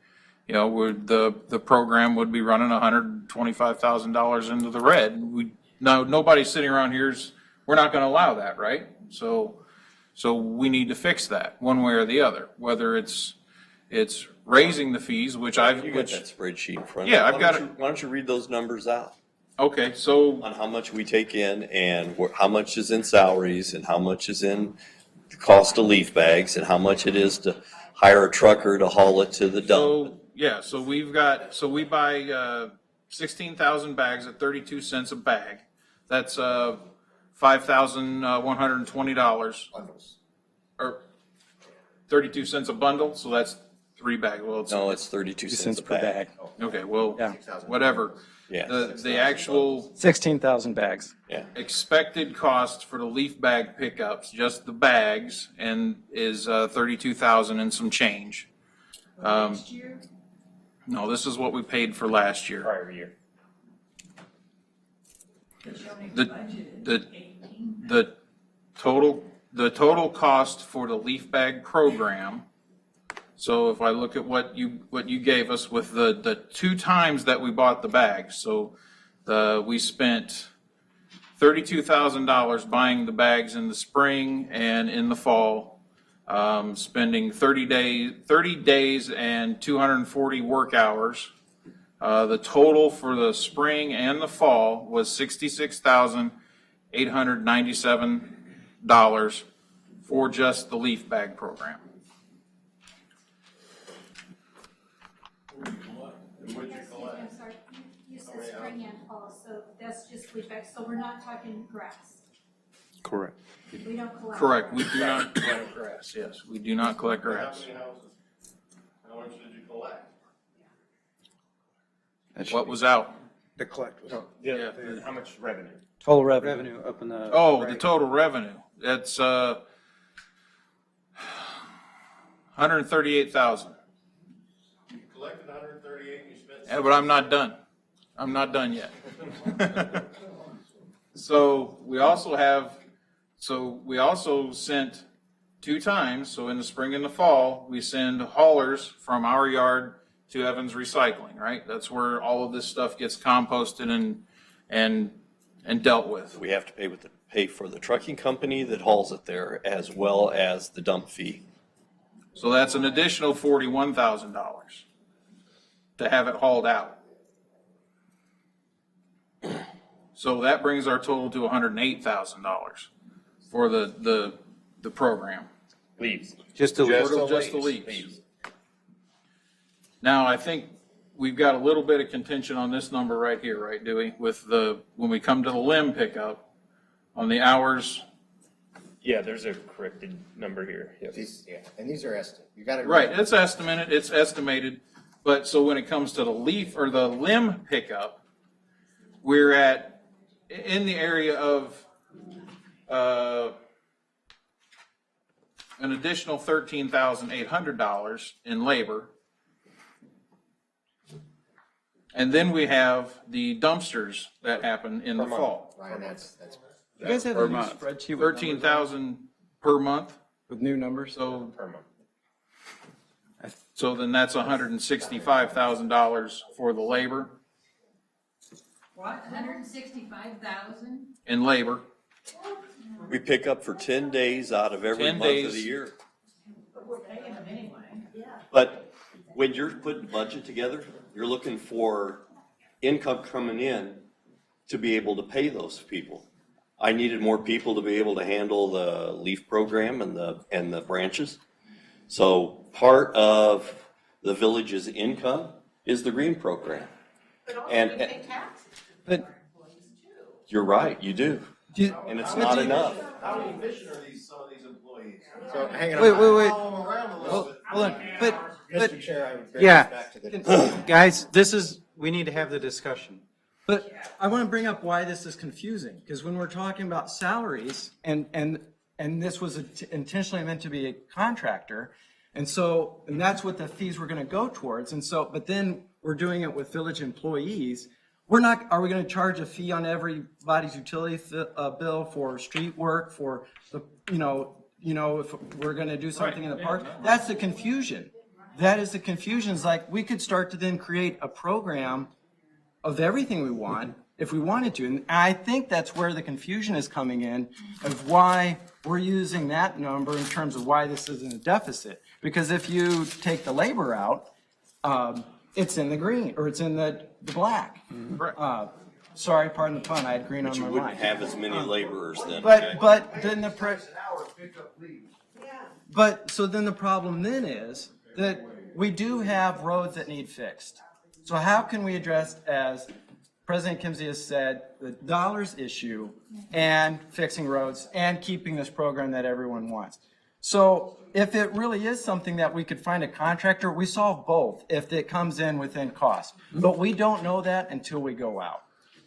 you know, the program would be running $125,000 into the red. Nobody sitting around we're not going to allow that, right? So we need to fix that one way or the other, whether it's raising the fees, which You got that spreadsheet in front of you. Yeah, I've got it. Why don't you read those numbers out? Okay, so. On how much we take in and how much is in salaries and how much is in the cost of leaf bags and how much it is to hire a trucker to haul it to the dump. So we buy 16,000 bags at 32 cents a bag. That's $5,120. Bundles. Or 32 cents a bundle, so that's 3 bags. Well, No, it's 32 cents a bag. Okay, well, Yeah. whatever. Yeah. The actual 16,000 bags. Yeah. expected cost for the leaf bag pickups, just the bags, and is 32,000 and some change. Next year? No, this is what we paid for last year. Prior year. The total cost for the leaf bag program. So if I look at what you gave us with the 2 times that we bought the bags, so we spent $32,000 buying the bags in the spring and in the fall, spending 30 days and 240 work hours. The total for the spring and the fall was $66,897 for just the leaf bag program. I'm sorry, you said spring and fall, so that's just leaf bags, so we're not talking grass. Correct. We don't collect. Correct, we grass. do not collect grass, yes, we do not collect grass. How much did you collect? What was out? The collect was. Yeah. How much revenue? Total revenue up in the. Oh, the total revenue, that's, 138,000. You collected 138, you spent. Yeah, but I'm not done. I'm not done yet. So we also sent 2 times, so in the spring and the fall, we send haulers from our yard to Evans Recycling, right? That's where all of this stuff gets composted and dealt with. We have to pay for the trucking company that hauls it there as well as the dump fee. So that's an additional $41,000 to have it hauled out. So that brings our total to $108,000 for the program. Leaves. Just the Just the leaves. Now, I think we've got a little bit of contention on this number right here, right, Dewey? With when we come to the limb pickup, on the hours. Yeah, there's a corrected number here. Yes. Yeah, and these are estimated. You got to. Right, it's estimated, but so when it comes to the leaf or the limb pickup, we're in the area of an additional $13,800 in labor. And then we have the dumpsters that happen in the fall. Ryan, that's. You guys have Per a new month. spreadsheet with numbers on 13,000 per month. with new numbers? So, Per month. so then that's $165,000 for the labor What, 165,000? in labor. We pick up for 10 days out of every 10 month of days. the year. But we're paying them anyway. But when you're putting budget together, you're looking for income coming in to be able to pay those people. I needed more people to be able to handle the LEAF program and the branches. So part of the village's income is the green program. But also And- we pay taxes But to our employees too. You're right, you do. And it's not enough. How efficient are some of these employees? So hanging on. Wait, wait, wait. Follow them around a little bit. Hold on, but, Mr. Chair, I would bring yeah, this back to the. guys, we need to have the discussion. But I want to bring up why this is confusing, because when we're talking about salaries, and this was intentionally meant to be a contractor, and that's what the fees were going to go towards, but then we're doing it with village employees. Are we going to charge a fee on everybody's utility bill for street work, for the, if we're going to do something in the park? That's the confusion. That is the confusion. It's like, we could start to then create a program of everything we want if we wanted to. And I think that's where the confusion is coming in, of why we're using that number in terms of why this isn't a deficit. Because if you take the labor out, it's in the green, or it's in the black. Sorry, pardon the pun, I had green But on you my wouldn't mind. have as many laborers then. okay? But then the An hour to pick up leaves. so then the problem then is that we do have roads that need fixed. So how can we address, as President Kimsey has said, the dollars issue and fixing roads and keeping this program that everyone wants? So if it really is something that we could find a contractor, we solve both if it comes in within cost. But we don't know that until we go out.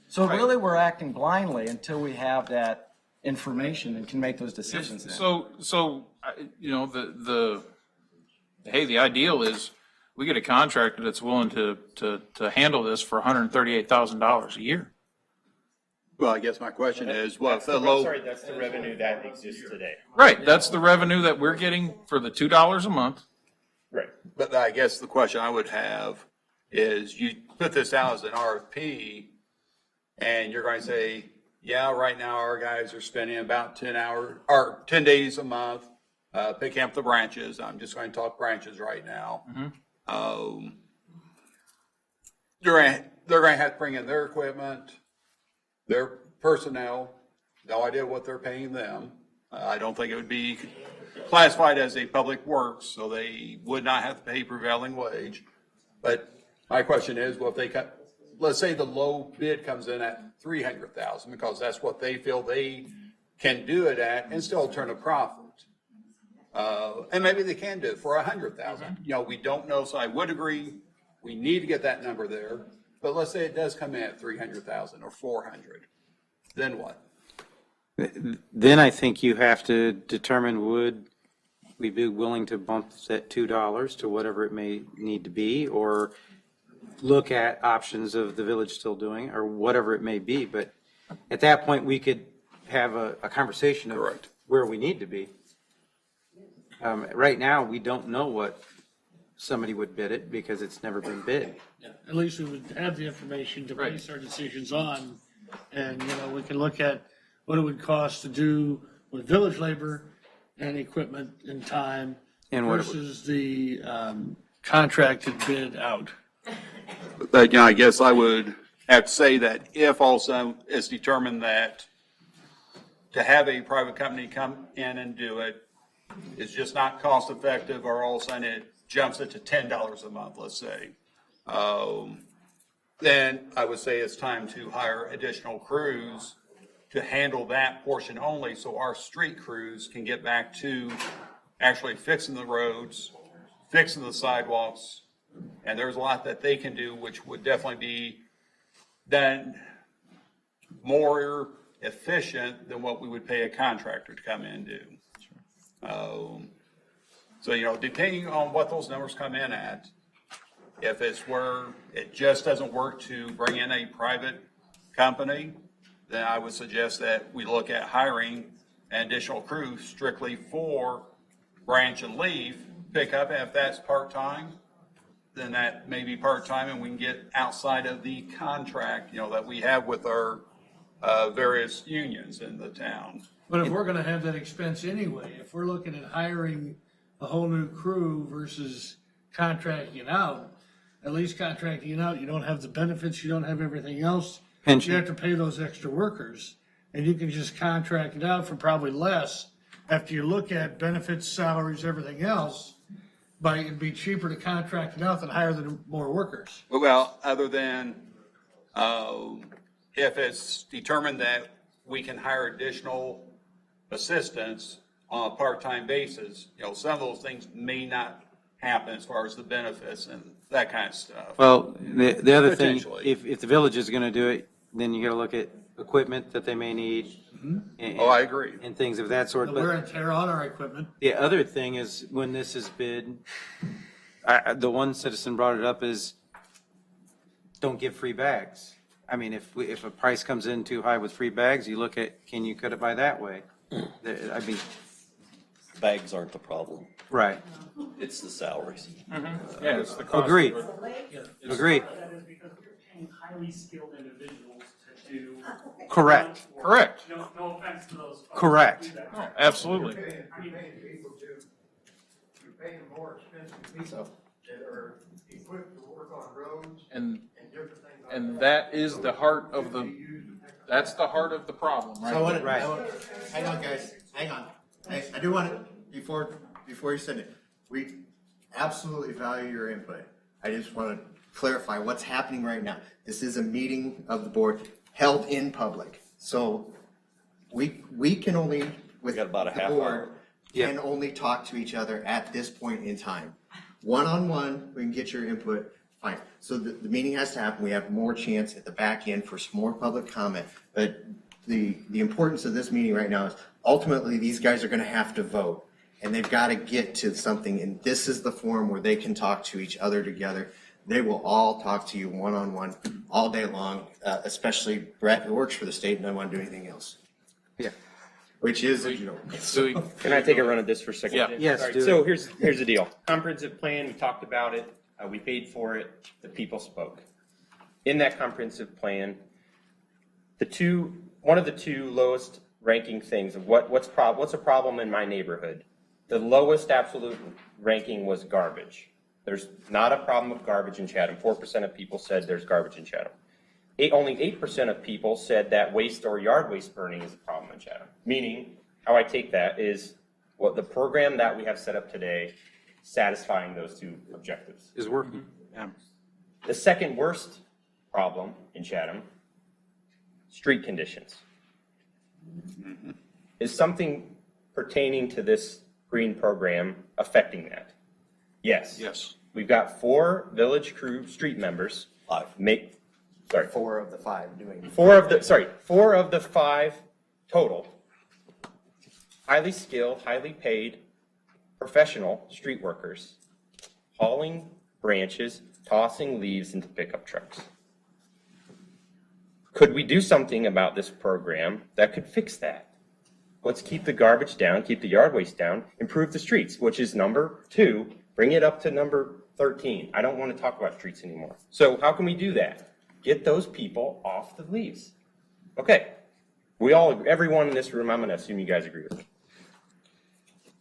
So really, we're acting blindly until we have that information and can make those decisions then. So, the ideal is we get a contractor that's willing to handle this for $138,000 a year. Well, I guess my question is, well, if the That's the revenue that exists today. Right, that's the revenue that we're getting for the $2 a month. Right. but I guess the question I would have is, you put this out as an RFP, and you're going to say, yeah, right now our guys are spending about 10 hours, or 10 days a month, picking up the branches. I'm just going to talk branches right now. They're going to have to bring in their equipment, their personnel, no idea what they're paying them. I don't think it would be classified as a public works, so they would not have to pay prevailing wage. But my question is, well, if they cut, let's say the low bid comes in at 300,000, because that's what they feel they can do it at and still turn a profit. And maybe they can do it for 100,000. We don't know, so I would agree, we need to get that number there. But let's say it does come in at 300,000 or 400, then what? Then I think you have to determine, would we be willing to bump that $2 to whatever it may need to be, or look at options of the village still doing, or whatever it may be. But at that point, we could have a conversation of where we need to be. Right now, we don't know what somebody would bid it because it's never been bid. At least we would have the information to base our decisions on. And, we can look at what it would cost to do with village labor and equipment and time And what it would- versus the contracted bid out. But, I guess I would have to say that if also it's determined that to have a private company come in and do it is just not cost effective, or all of a sudden it jumps it to $10 a month, let's say, then I would say it's time to hire additional crews to handle that portion only, so our street crews can get back to actually fixing the roads, fixing the sidewalks. And there's a lot that they can do, which would definitely be done more efficient than what we would pay a contractor to come in and do. So, depending on what those numbers come in at, if it's where it just doesn't work to bring in a private company, then I would suggest that we look at hiring an additional crew strictly for branch and leaf pickup. And if that's part-time, then that may be part-time, and we can get outside of the contract, that we have with our various unions in the town. But if we're gonna have that expense anyway, if we're looking at hiring a whole new crew versus contracting it out, at least contracting it out, you don't have the benefits, you don't have everything else. Pension. You have to pay those extra workers, and you can just contract it out for probably less. After you look at benefits, salaries, everything else, but it'd be cheaper to contract it out than hire the more workers. Well, other than, if it's determined that we can hire additional assistants on a part-time basis, some of those things may not happen as far as the benefits and that kind of stuff. Well, the other thing, Potentially. if the village is gonna do it, then you gotta look at equipment that they may need. and- Oh, I agree. And things of that sort. The But wear and tear on our equipment. the other thing is, when this is bid, the one citizen brought it up is, don't give free bags. I mean, if a price comes in too high with free bags, you look at, can you cut it by that way? I mean, Bags aren't the problem. right, It's the salaries. Yeah, it's the cost. agreed, agreed, That is because you're paying highly skilled individuals to do. correct, Correct. No offense to those. folks who Correct. do that. Oh, absolutely. I mean, You're paying more expensive people that are equipped to work on roads And, and different things like and that is the heart of that's the heart of the problem, So I right? want there. to, hang on, guys, hang on. I do want to, before you send it, we absolutely value your input. I just want to clarify what's happening right now. This is a meeting of the board held in public. So we can only, with got about a the half board, hour. can only talk to each other at this point in time. One-on-one, we can get your input, fine. So the meeting has to happen. We have more chance at the back end for some more public comment. But the importance of this meeting right now is ultimately these guys are gonna have to vote. And they've got to get to something, and this is the forum where they can talk to each other together. They will all talk to you one-on-one all day long, especially Brett, who works for the state and doesn't want to do anything else. Yeah. Which is a joke. Can I take a run at this for a second? Yeah. Yes, All right, do it. so here's the deal. Comprehensive plan, we talked about it, we paid for it, the people spoke. In that comprehensive plan, one of the two lowest ranking things of what's a problem in my neighborhood, the lowest absolute ranking was garbage. There's not a problem with garbage in Chatham. 4% of people said there's garbage in Chatham. Only 8% of people said that waste or yard waste burning is a problem in Chatham. Meaning, how I take that is what the program that we have set up today, satisfying those two objectives. is working. Yeah. The second worst problem in Chatham, street conditions. Is something pertaining to this green program affecting that? Yes. Yes. We've got 4 village crew street members. 5. Four of the five doing. 4 of the 5 total. Highly skilled, highly paid, professional street workers hauling branches, tossing leaves into pickup trucks. Could we do something about this program that could fix that? Let's keep the garbage down, keep the yard waste down, improve the streets, which is number 2, bring it up to number 13. I don't want to talk about streets anymore. So how can we do that? Get those people off the leaves. Okay, everyone in this room, I'm gonna assume you guys agree with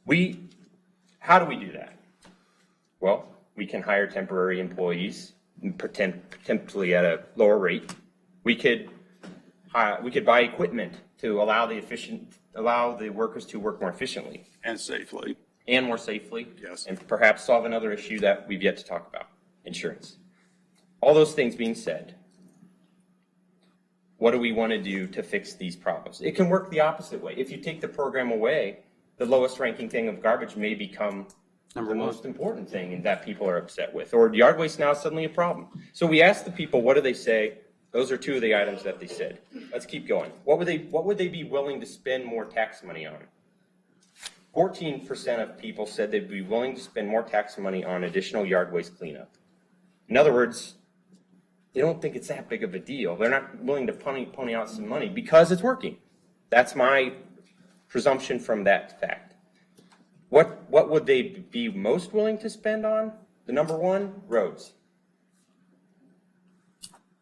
me. How do we do that? Well, we can hire temporary employees, potentially at a lower rate. We could buy equipment to allow the workers to work more efficiently. And safely. And more safely. Yes. And perhaps solve another issue that we've yet to talk about, insurance. All those things being said, what do we want to do to fix these problems? It can work the opposite way. If you take the program away, the lowest ranking thing of garbage may become the most important thing that people are upset with. Or yard waste now is suddenly a problem. So we asked the people, what do they say? Those are 2 of the items that they said. Let's keep going. What would they be willing to spend more tax money on? 14% of people said they'd be willing to spend more tax money on additional yard waste cleanup. In other words, they don't think it's that big of a deal. They're not willing to pony out some money because it's working. That's my presumption from that fact. What would they be most willing to spend on? The number 1, roads.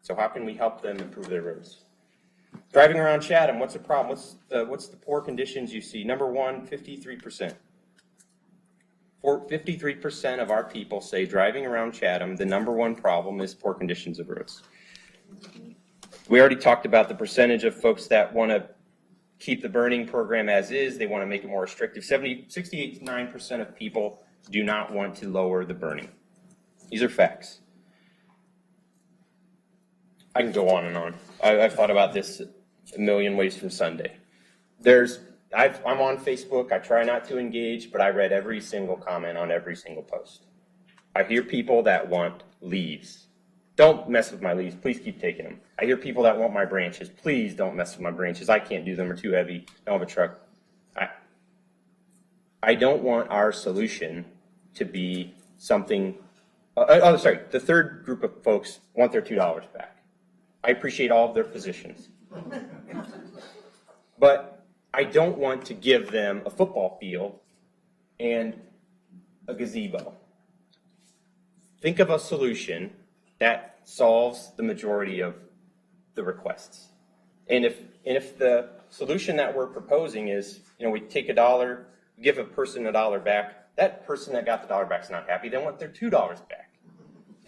So how can we help them improve their roads? Driving around Chatham, what's the problem? What's the poor conditions you see? Number one, 53%. 53% of our people say driving around Chatham, the number one problem is poor conditions of roads. We already talked about the percentage of folks that want to keep the burning program as is. They want to make it more restrictive. 69% of people do not want to lower the burning. These are facts. I can go on and on. I've thought about this a million ways from Sunday. I'm on Facebook. I try not to engage, but I read every single comment on every single post. I hear people that want leaves. Don't mess with my leaves. Please keep taking them. I hear people that want my branches. Please don't mess with my branches. I can't do them. They're too heavy. I don't have a truck. I don't want our solution to be something. The third group of folks want their $2 back. I appreciate all of their positions. But I don't want to give them a football field and a gazebo. Think of a solution that solves the majority of the requests. And if the solution that we're proposing is, we take $1, give a person $1 back, that person that got the $1 back is not happy. They want their $2 back.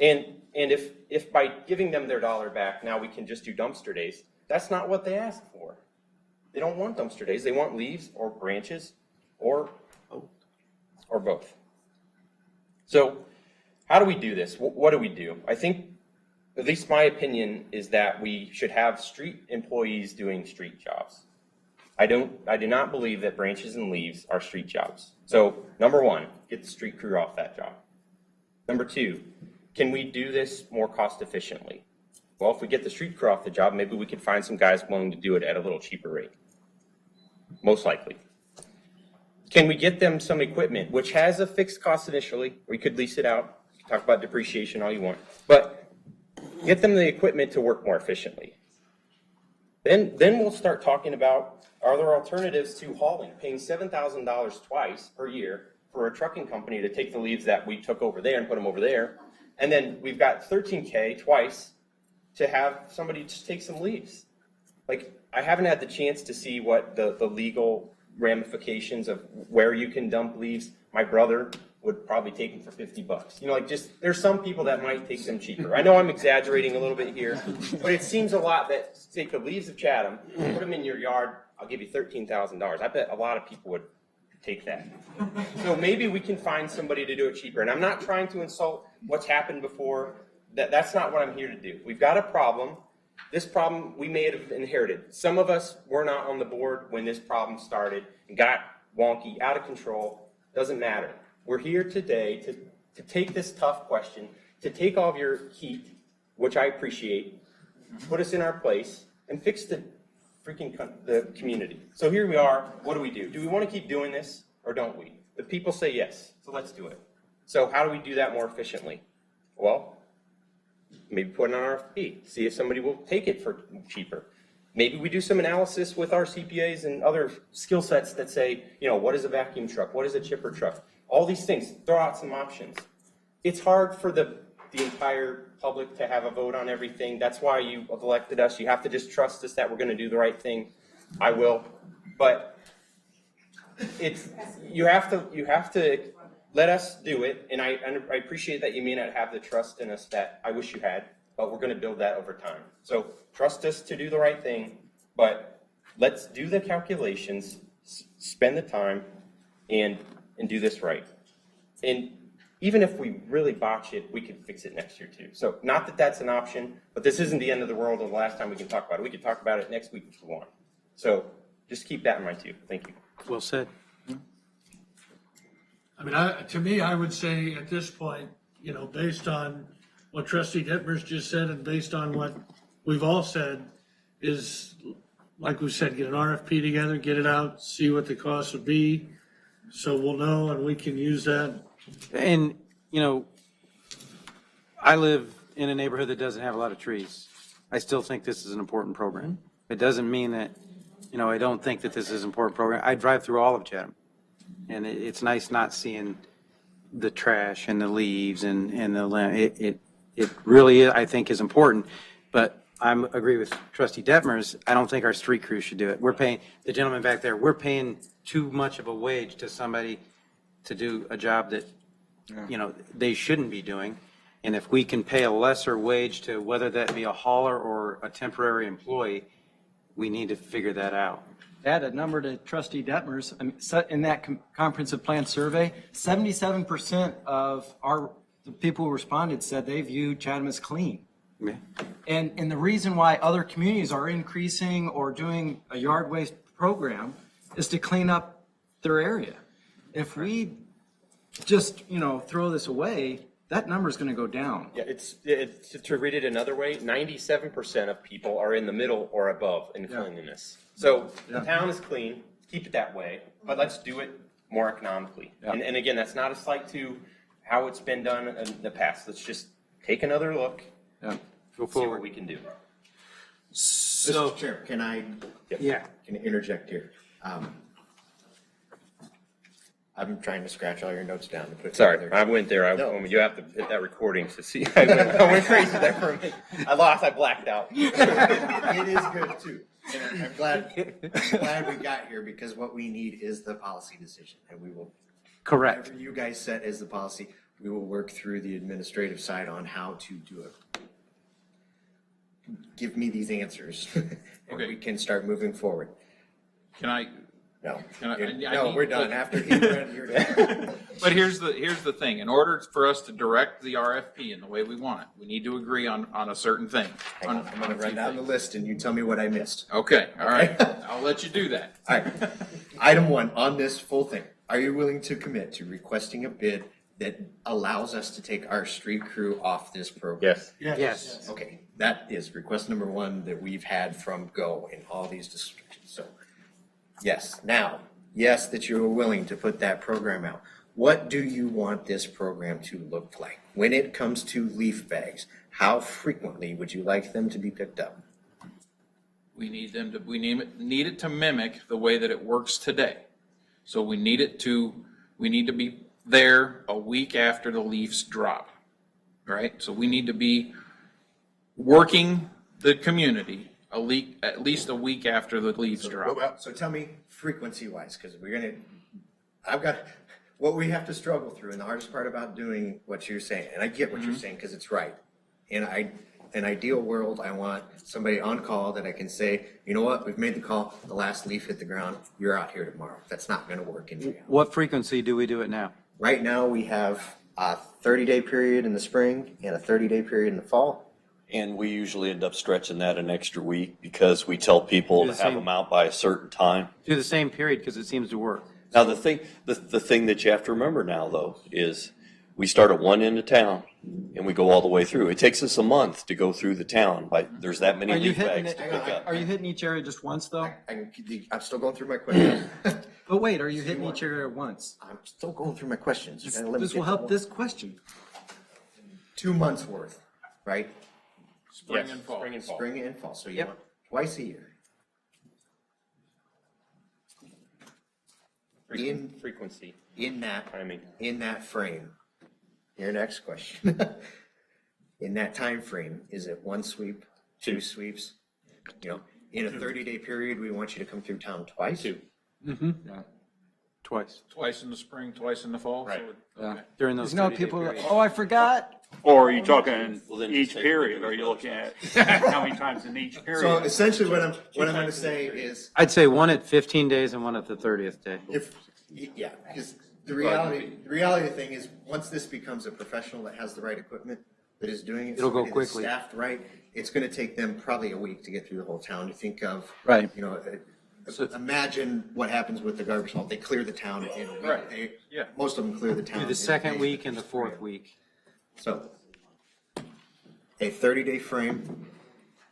And if by giving them their $1 back, now we can just do dumpster days, that's not what they asked for. They don't want dumpster days. They want leaves or branches or both. So how do we do this? What do we do? I think, at least my opinion, is that we should have street employees doing street jobs. I do not believe that branches and leaves are street jobs. So number one, get the street crew off that job. Number two, can we do this more cost efficiently? Well, if we get the street crew off the job, maybe we could find some guys willing to do it at a little cheaper rate. Most likely. Can we get them some equipment, which has a fixed cost initially? We could lease it out. Talk about depreciation all you want. But get them the equipment to work more efficiently. Then we'll start talking about, are there alternatives to hauling, paying $7,000 twice per year for a trucking company to take the leaves that we took over there and put them over there. And then we've got $13K twice to have somebody just take some leaves. Like, I haven't had the chance to see what the legal ramifications of where you can dump leaves. My brother would probably take them for $50. There's some people that might take them cheaper. I know I'm exaggerating a little bit here, but it seems a lot that take the leaves of Chatham, put them in your yard, I'll give you $13,000. I bet a lot of people would take that. So maybe we can find somebody to do it cheaper. And I'm not trying to insult what's happened before. That's not what I'm here to do. We've got a problem. This problem we may have inherited. Some of us were not on the board when this problem started and got wonky, out of control. Doesn't matter. We're here today to take this tough question, to take all of your heat, which I appreciate, put us in our place, and fix the community. So here we are. What do we do? Do we want to keep doing this or don't we? The people say yes, so let's do it. So how do we do that more efficiently? Well, maybe put an RFP, see if somebody will take it for cheaper. Maybe we do some analysis with our CPAs and other skill sets that say, what is a vacuum truck? What is a chipper truck? All these things, throw out some options. It's hard for the entire public to have a vote on everything. That's why you elected us. You have to just trust us that we're going to do the right thing. I will. But you have to let us do it. And I appreciate that you may not have the trust in us that I wish you had, but we're going to build that over time. So trust us to do the right thing, but let's do the calculations, spend the time, and do this right. And even if we really botch it, we can fix it next year too. So not that that's an option, but this isn't the end of the world or the last time we can talk about it. We can talk about it next week if we want. So just keep that in mind too. Thank you. Well said. To me, I would say at this point, based on what Trustee Dittmers just said and based on what we've all said, is, like we said, get an RFP together, get it out, see what the cost would be, so we'll know and we can use that. And, I live in a neighborhood that doesn't have a lot of trees. I still think this is an important program. It doesn't mean that, I don't think that this is an important program. I drive through all of Chatham, and it's nice not seeing the trash and the leaves and the, it really, I think, is important. But I'm agree with trustee Detmers. I don't think our street crew should do it. We're paying, the gentleman back there, we're paying too much of a wage to somebody to do a job that, you know, they shouldn't be doing. And if we can pay a lesser wage to whether that be a hauler or a temporary employee, we need to figure that out. Add a number to trustee Detmers. In that comprehensive plan survey, 77% of the people who responded said they view Chatham as clean. Yeah. And the reason why other communities are increasing or doing a yard waste program is to clean up their area. If we just, throw this away, that number's going to go down. Yeah, it's to read it another way, 97% of people are in the middle or above in cleanliness. So the town is clean, keep it that way, but let's do it more economically. Yeah. And again, that's not a slight to how it's been done in the past. Let's just take another look, see what we can do. So, Mr. Chair, can I interject here? I'm trying to scratch all your notes down to put. Sorry, I went there. No. You have to hit that recording to see. I went crazy there for a minute. I blacked out. It is good too. And I'm glad we got here, because what we need is the policy decision, and we will. Correct. Whatever you guys set as the policy, we will work through the administrative side on how to do it. Give me these answers, and we can start moving forward. Can I? No. No, we're done. After he read, you're done. But here's the thing. In order for us to direct the RFP in the way we want it, we need to agree on a certain thing. Hang on, I'm going to run down the list, and you tell me what I missed. Okay, all right. I'll let you do that. All right. Item 1, on this full thing, are you willing to commit to requesting a bid that allows us to take our street crew off this program? Yes. Yes. Okay, that is request number 1 that we've had from GO in all these descriptions. So, yes. Now, yes, that you're willing to put that program out. What do you want this program to look like? When it comes to leaf bags, how frequently would you like them to be picked up? We need it to mimic the way that it works today. So we need to be there a week after the leaves drop, right? So we need to be working the community at least a week after the leaves drop. So tell me frequency-wise, because I've got, what we have to struggle through, and the hardest part about doing what you're saying, and I get what you're saying, because it's right. In an ideal world, I want somebody on call that I can say, you know what, we've made the call, the last leaf hit the ground, you're out here tomorrow. That's not going to work in reality. What frequency do we do it now? Right now, we have a 30-day period in the spring and a 30-day period in the fall. And we usually end up stretching that an extra week because we tell people to have them out by a certain time. Do the same period because it seems to work. Now, the thing that you have to remember now, though, is we start at one end of town and we go all the way through. It takes us a month to go through the town, but there's that many leaf bags to pick up. Are you hitting each area just once, though? I'm still going through my questions. But wait, are you hitting each area once? I'm still going through my questions. This will help this question. 2 months worth, right? Spring and fall. Spring and fall. So you want twice a year. Frequency. In that timing. In that frame. Your next question. In that time frame, is it 1 sweep, 2 sweeps? In a 30-day period, we want you to come through town twice. 2. Mm-hmm. Twice in the spring, twice in the fall. Right. Okay. During those There's no 30-day people, periods. I forgot. Or are you talking then each just take period? the Are you looking at how many times in each period? So essentially what I'm going to say is, I'd say one at 15 days and one at the 30th day. because the reality of the thing is, once this becomes a professional that has the right equipment, that is doing it, It'll go somebody that's quickly. staffed right, it's going to take them probably a week to get through the whole town. You think of, Right. Imagine what happens with the garbage haul. They clear the town in a week. Right. Most of them clear the town. Do in the a second day. week and the fourth week. So, a 30-day frame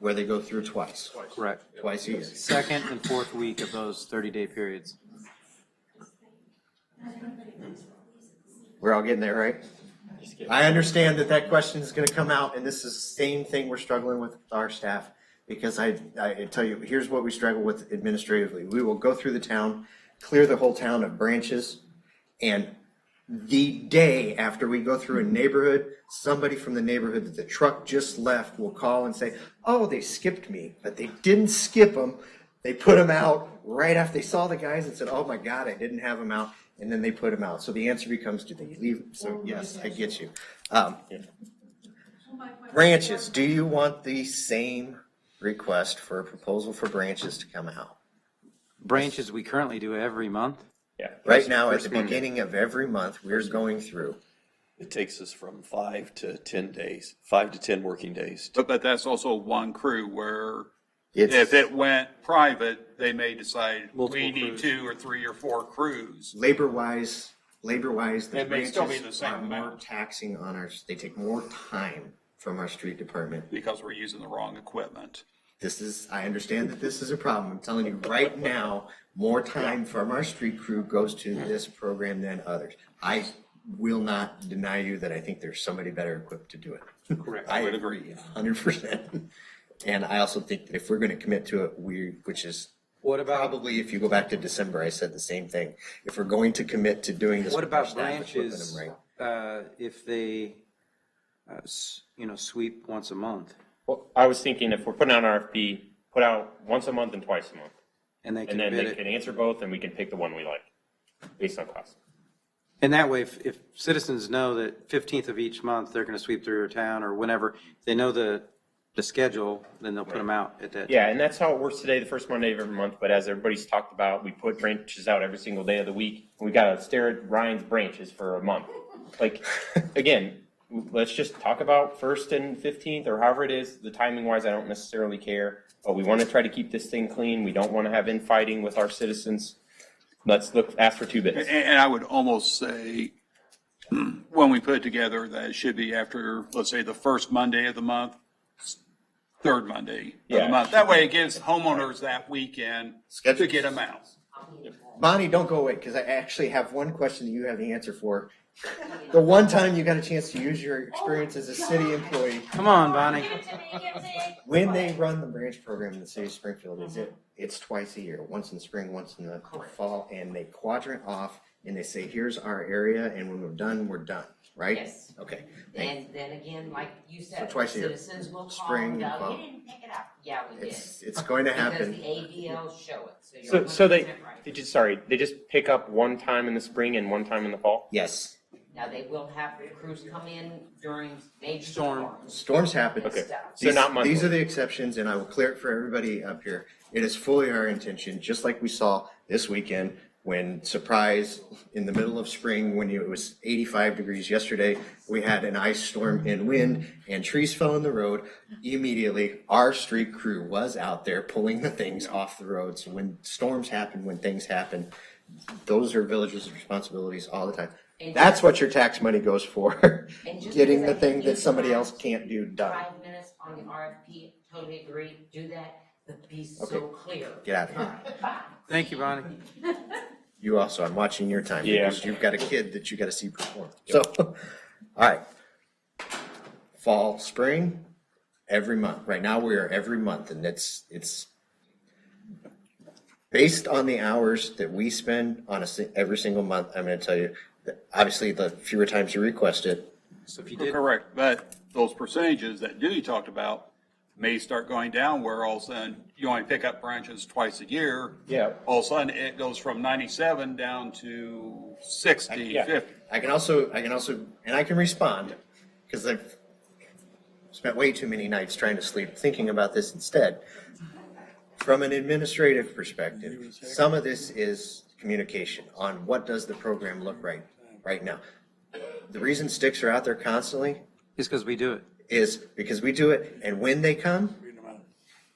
where they go through twice. Correct. Twice a year. Second and fourth week of those 30-day periods. We're all getting there, right? I understand that question is going to come out, and this is the same thing we're struggling with our staff, because I tell you, here's what we struggle with administratively. We will go through the town, clear the whole town of branches, and The day after we go through a neighborhood, somebody from the neighborhood that the truck just left will call and say, oh, they skipped me, but they didn't skip them. They put them out right after they saw the guys and said, oh my God, I didn't have them out. And then they put them out. So the answer becomes, do they leave? So yes, I get you. Branches, do you want the same request for a proposal for branches to come out? Branches, we currently do every month. Yeah. Right now, at First the Monday. beginning of every month, we're going through. It takes us from 5 to 10 days, 5 to 10 working days. But that's also one crew where It's- if it went private, they may decide Multiple we need crews. 2 or 3 or 4 crews. Labor-wise, the It may still be branches the same are more amount. taxing on our, they take more time from our street department. Because we're using the wrong equipment. I understand that this is a problem. I'm telling you right now, more time from our street crew goes to this program than others. I will not deny you that I think there's somebody better equipped to do it. Correct. I would agree 100%. And I also think that if we're going to commit to it, which is What about, probably, if you go back to December, I said the same thing. If we're going to commit to doing this. what with our about staff, equipping branches, them right. if they, sweep once a month? Well, I was thinking if we're putting out an RFP, put out once a month and twice a month. And they And can then bid they it. can answer both and we can pick the one we like based on cost. And that way, if citizens know that 15th of each month, they're going to sweep through their town or whenever, they know the schedule, then they'll put them out at that. Yeah, and that's how it works today, the first Monday of every month. But as everybody's talked about, we put branches out every single day of the week. And we got to stare at Ryan's branches for a month. Like, again, let's just talk about 1st and 15th or however it is. The timing wise, I don't necessarily care. But we want to try to keep this thing clean. We don't want to have infighting with our citizens. Let's ask for 2 bids. And I would almost say, when we put it together, that it should be after, let's say, the first Monday of the month, 3rd Monday of Yeah. the month. That way it gives homeowners that weekend to get them out. Bonnie, don't go away, because I actually have one question that you have the answer for. The one time you got a chance to use your experience as a city employee, Come on, Bonnie. when they run the branch program in the city of Springfield, it's twice a year, once in spring, once in the fall, and they quadrant off and they say, here's our area, and when we're done, right? Yes. Okay. And then again, like you said, So twice a year. citizens will call Spring and and go, fall. you didn't pick it up. Yeah, we did. It's going to happen. Because the AVLs show it, so you're So 100% they, right. they just pick up one time in the spring and one time in the fall? Yes. Now, they will have crews come in during major Storm. storms. Storms happen. Okay. So These, not monthly. these are the exceptions, and I will clear it for everybody up here. It is fully our intention, just like we saw this weekend, when surprise, in the middle of spring, when it was 85 degrees yesterday, we had an ice storm and wind, and trees fell in the road. Immediately, our street crew was out there pulling the things off the road. So when storms happen, when things happen, those are villages' responsibilities all the time. And That's just- what your tax money goes for, And just getting because the I thing think that you somebody have else can't do done. 5 minutes on the RFP, totally agree, do that, but be so Okay. clear. Get out of here. Bye. Thank you, Bonnie. You also, I'm watching your time Yeah. because you've got a kid that you got to see perform. So, all right. Fall, spring, every month. Right now we are every month, and it's based on the hours that we spend on every single month. I'm going to tell you that obviously the fewer times you request it. So if you did, Correct, but those percentages that Dewey talked about may start going down where all of a sudden you only pick up branches twice a year. Yeah. All of a sudden it goes from 97 down to 60, Yeah. 50. I can also, and I can respond because I've spent way too many nights trying to sleep thinking about this instead. From an administrative perspective, some of this is communication on what does the program look right now. The reason sticks are out there constantly it's because we do it. is because we do it, and when they come,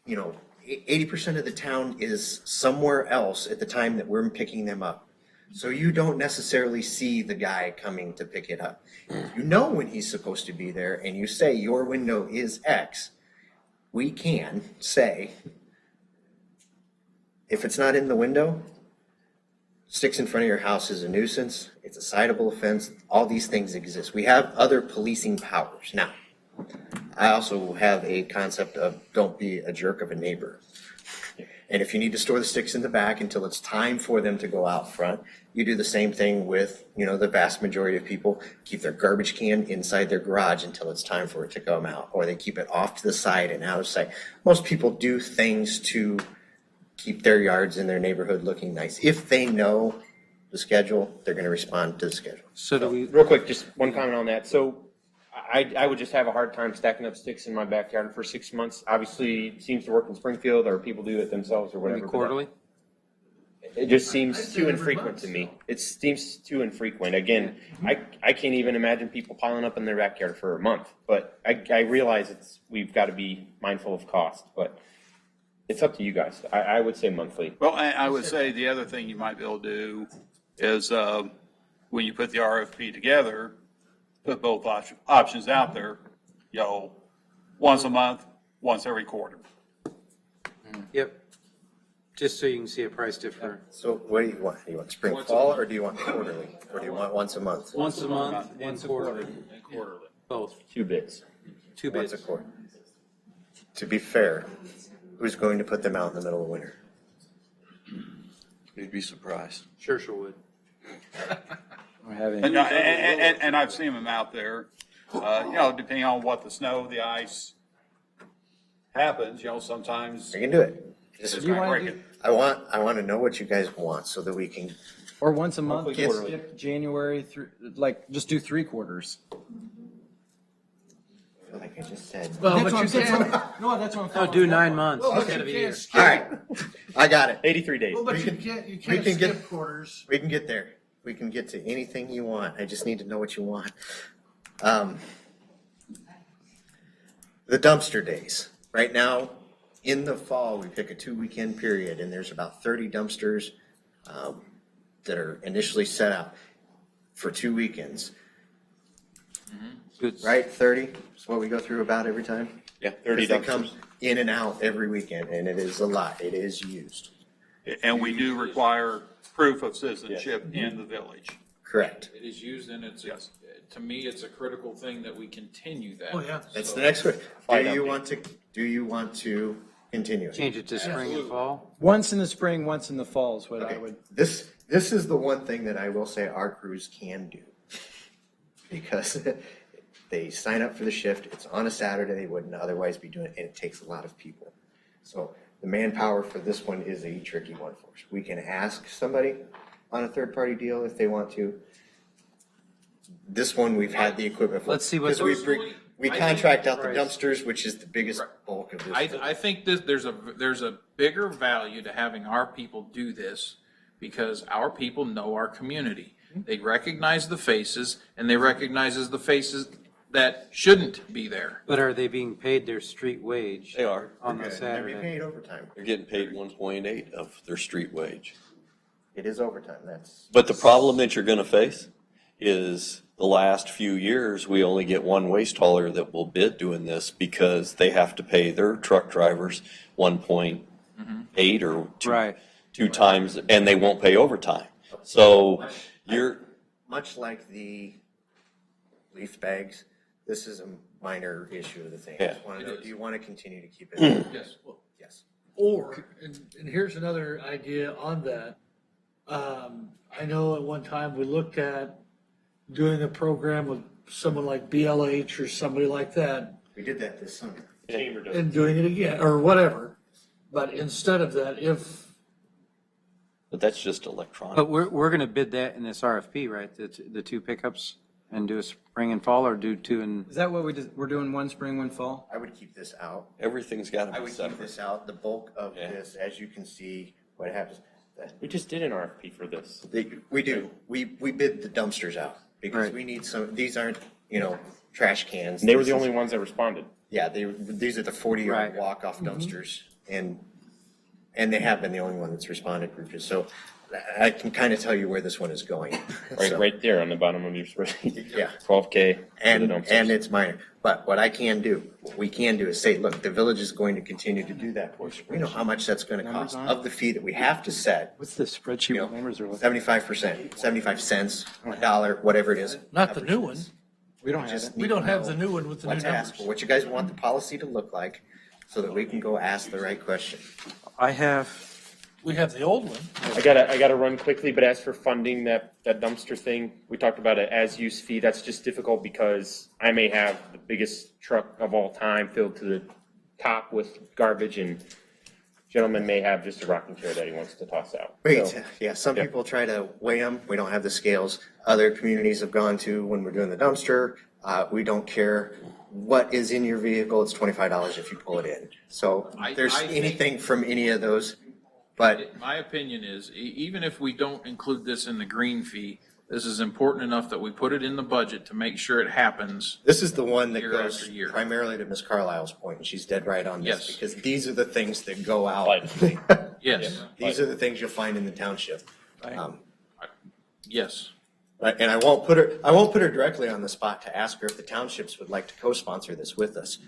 80% of the town is somewhere else at the time that we're picking them up. So you don't necessarily see the guy coming to pick it up. You know when he's supposed to be there, and you say your window is X. We can say, if it's not in the window, sticks in front of your house is a nuisance, it's a citable offense, all these things exist. We have other policing powers. Now, I also have a concept of don't be a jerk of a neighbor. And if you need to store the sticks in the back until it's time for them to go out front, you do the same thing with, the vast majority of people keep their garbage can inside their garage until it's time for it to come out, or they keep it off to the side and out of sight. Most people do things to keep their yards in their neighborhood looking nice. If they know the schedule, they're going to respond to the schedule. So do we, Real quick, just one comment on that. So I would just have a hard time stacking up sticks in my backyard for 6 months. Obviously, it seems to work in Springfield, or people do it themselves or whatever. maybe quarterly? It just seems too infrequent to me. It seems too infrequent. Again, I can't even imagine people piling up in their backyard for a month. But I realize we've got to be mindful of cost. But it's up to you guys. I would say monthly. Well, I would say the other thing you might be able to do is when you put the RFP together, put both options out there, once a month, once every quarter. Yep. Just so you can see a price difference. So what do you want? Do you want spring, fall, or do you want quarterly? Or do you want once a month? Once a month and quarterly. Both. 2 bids. 2 bids. Once a quarter. To be fair, who's going to put them out in the middle of winter? You'd be surprised. Sure would. And I've seen them out there, depending on what the snow, the ice happens, sometimes. I can do it. Just Do you wanna break do- it. I want to know what you guys want so that we can. Or once a month, Monthly, just quarterly. skip January through, just do 3 quarters. Like I just said. Well, that's what I'm saying. No, that's what I'm. No, do 9 months Well, but instead you of a can't year. skip- All right, I got it. 83 days. Well, but We you can- can't we skip can get- quarters. We can get there. We can get to anything you want. I just need to know what you want. The dumpster days. Right now, in the fall, we pick a 2-weekend period, and there's about 30 dumpsters that are initially set out for 2 weekends. Good. Right, 30 is what we go through about every time? Yeah, 30 Because they come dumpsters. in and out every weekend, and it is a lot. It is used. And we do require proof of citizenship in the village. Correct. It is used, and to me, it's a critical thing that we continue that. Oh, yeah. That's So- the next one. Find Do out. you want to continue? Change it to spring and fall. Once in the spring, once in the fall is what I Okay. would. This is the one thing that I will say our crews can do. Because they sign up for the shift, it's on a Saturday, they wouldn't otherwise be doing it, and it takes a lot of people. So the manpower for this one is a tricky one for us. We can ask somebody on a third-party deal if they want to. This one, we've had the equipment for. Let's see what- 'cause we Personally, we I contract think- out the dumpsters, which is the biggest bulk of this. I think there's a bigger value to having our people do this because our people know our community. They recognize the faces and they recognize the faces that shouldn't be there. But are they being paid their street wage They are. on the They're being Saturday? paid overtime. They're getting paid 1.8 of their street wage. It is overtime, that's. But the problem that you're gonna face is the last few years, we only get one waste hauler that will bid doing this because they have to pay their truck drivers 1.8 or Right. two times, and they won't pay overtime. So you're, Much like the leaf bags, this is a minor issue of the thing. Yeah. I just want to know, do you want to continue to keep it? Yes. Yes. Or, and here's another idea on that. I know at one time we looked at doing a program with someone like BLH or somebody like that We did that this summer. Chamber does. and doing it again, or whatever. But instead of that, but that's just electronic. But we're gonna bid that in this RFP, right? The 2 pickups and do a spring and fall, or do 2 and, Is that what we're doing, one spring, one fall? I would keep this out. Everything's gotta I be would keep separate. this out. The bulk of Yeah. this, as you can see, what happens. We just did an RFP for this. We do. We bid the dumpsters out because Right. we need some, these aren't, trash cans. And they were This the is- only ones that responded. Yeah, these are the 40-yard Right. walk-off dumpsters, and they have been the only one that's responded, Rufus. So I can kind of tell you where this one is going. Right, So, right there on the bottom of your spreadsheet. Yeah. 12K for the And dumpsters. it's minor. But what we can do is say, look, the village is going to continue to do that portion. We know how much that's going to Numbers cost on it? of the fee that we have to set. What's the spreadsheet with numbers or what? 75%, 75 cents, $1, whatever it is. not the new one. We don't have Just it. need We don't to have know the new one with the new what to ask numbers. for, what you guys want the policy to look like, so that we can go ask the right question. I have, We have the old one. I gotta run quickly, but as for funding that dumpster thing, we talked about it as use fee. That's just difficult because I may have the biggest truck of all time filled to the top with garbage, and gentleman may have just a rocking chair that he wants to toss out. Wait, So, yeah, some yeah. people try to weigh them. We don't have the scales. Other communities have gone to when we're doing the dumpster. We don't care what is in your vehicle. It's $25 if you pull it in. So there's I think- anything from any of those, but My opinion is, even if we don't include this in the green fee, this is important enough that we put it in the budget to make sure it happens. this is the one that Year goes after year. primarily to Ms. Carlisle's point, and she's dead right on this. Yes. Because these are the things that go out. Yes, These are the things you'll find in the township. yes. And I won't put her directly on the spot to ask her if the townships would like to co-sponsor this with us.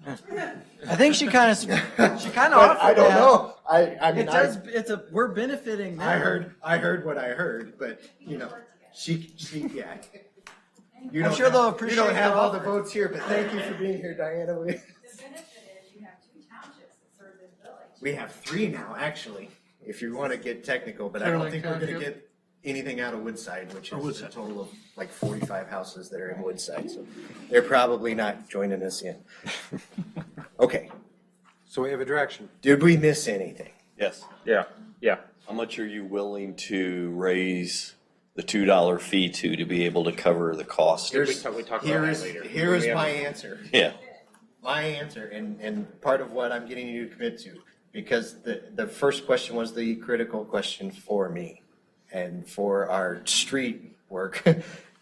I think she kind of offered I don't that. know. I mean, It does, we're benefiting there. I heard what I heard, but she, yeah. You I'm don't sure have- they'll appreciate You don't have the all the offer. votes here, but thank you for being here, Diana. The benefit is you have 2 townships that serve this village. We have 3 now, actually, if you want to get technical, but I don't think we're gonna get anything out of Woodside, which is a total of like 45 houses that are in Woodside, so they're probably not joining us in. Okay, so we have a direction. did we miss anything? Yes. Yeah. How much are you willing to raise the $2 fee to be able to cover the cost? We talk about that later. Here is We have- my answer. Yeah. My answer, and part of what I'm getting you to commit to, because the first question was the critical question for me. And for our street work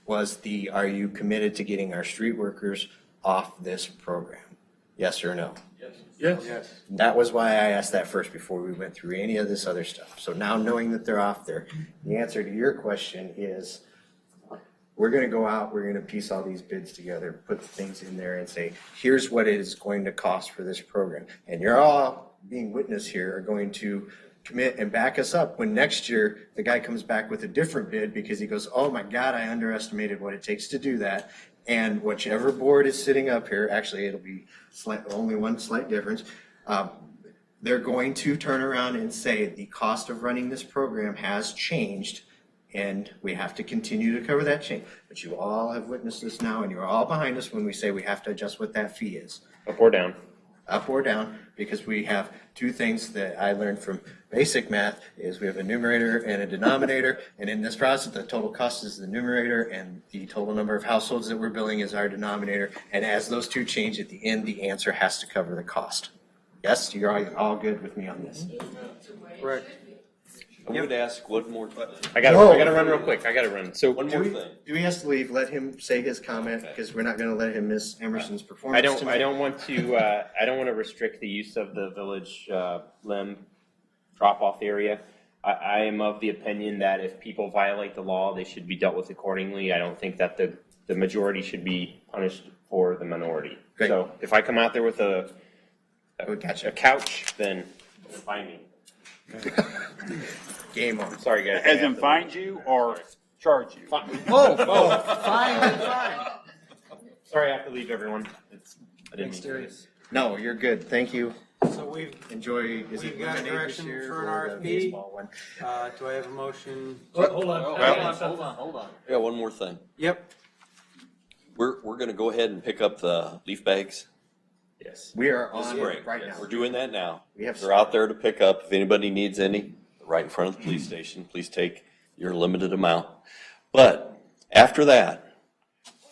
was are you committed to getting our street workers off this program? Yes or no? Yes. That was why I asked that first before we went through any of this other stuff. So now knowing that they're off there, the answer to your question is, we're gonna go out, we're gonna piece all these bids together, put things in there and say, here's what it is going to cost for this program. And you're all being witness here are going to commit and back us up when next year the guy comes back with a different bid because he goes, oh my God, I underestimated what it takes to do that. And whichever board is sitting up here, actually it'll be only one slight difference. They're going to turn around and say the cost of running this program has changed and we have to continue to cover that change. But you all have witnessed this now and you're all behind us when we say we have to adjust what that fee is. Up or down? Up or down, because we have 2 things that I learned from basic math is we have a numerator and a denominator. And in this process, the total cost is the numerator and the total number of households that we're billing is our denominator. And as those 2 change at the end, the answer has to cover the cost. Yes, you're all good with me on this? Correct. I'm going to ask one more. I gotta run real quick. I gotta run. So One more thing. Do we have to leave? Let him say his comment because we're not going to let him miss Emerson's performance I don't tonight. want to restrict the use of the village limb drop-off area. I am of the opinion that if people violate the law, they should be dealt with accordingly. I don't think that the majority should be punished for the minority. Great. So if I come out there with a couch, then find me. Game on. Sorry, guys. As in find you or charge you? Fine. Sorry, I have to leave, everyone. I didn't Thanks, mean to. Darius. No, you're good. Thank you. So we've Enjoy. Is We've it got lemonade this direction year for an or the RFP. baseball one? Do I have a motion? Hold on. Hold on. Yeah, one more thing. Yep. We're going to go ahead and pick up the leaf bags Yes. We are this on spring. it right now. We're doing that now. We have They're out there to pick up. If anybody needs any, right in front of the police station, please take your limited amount. But after that,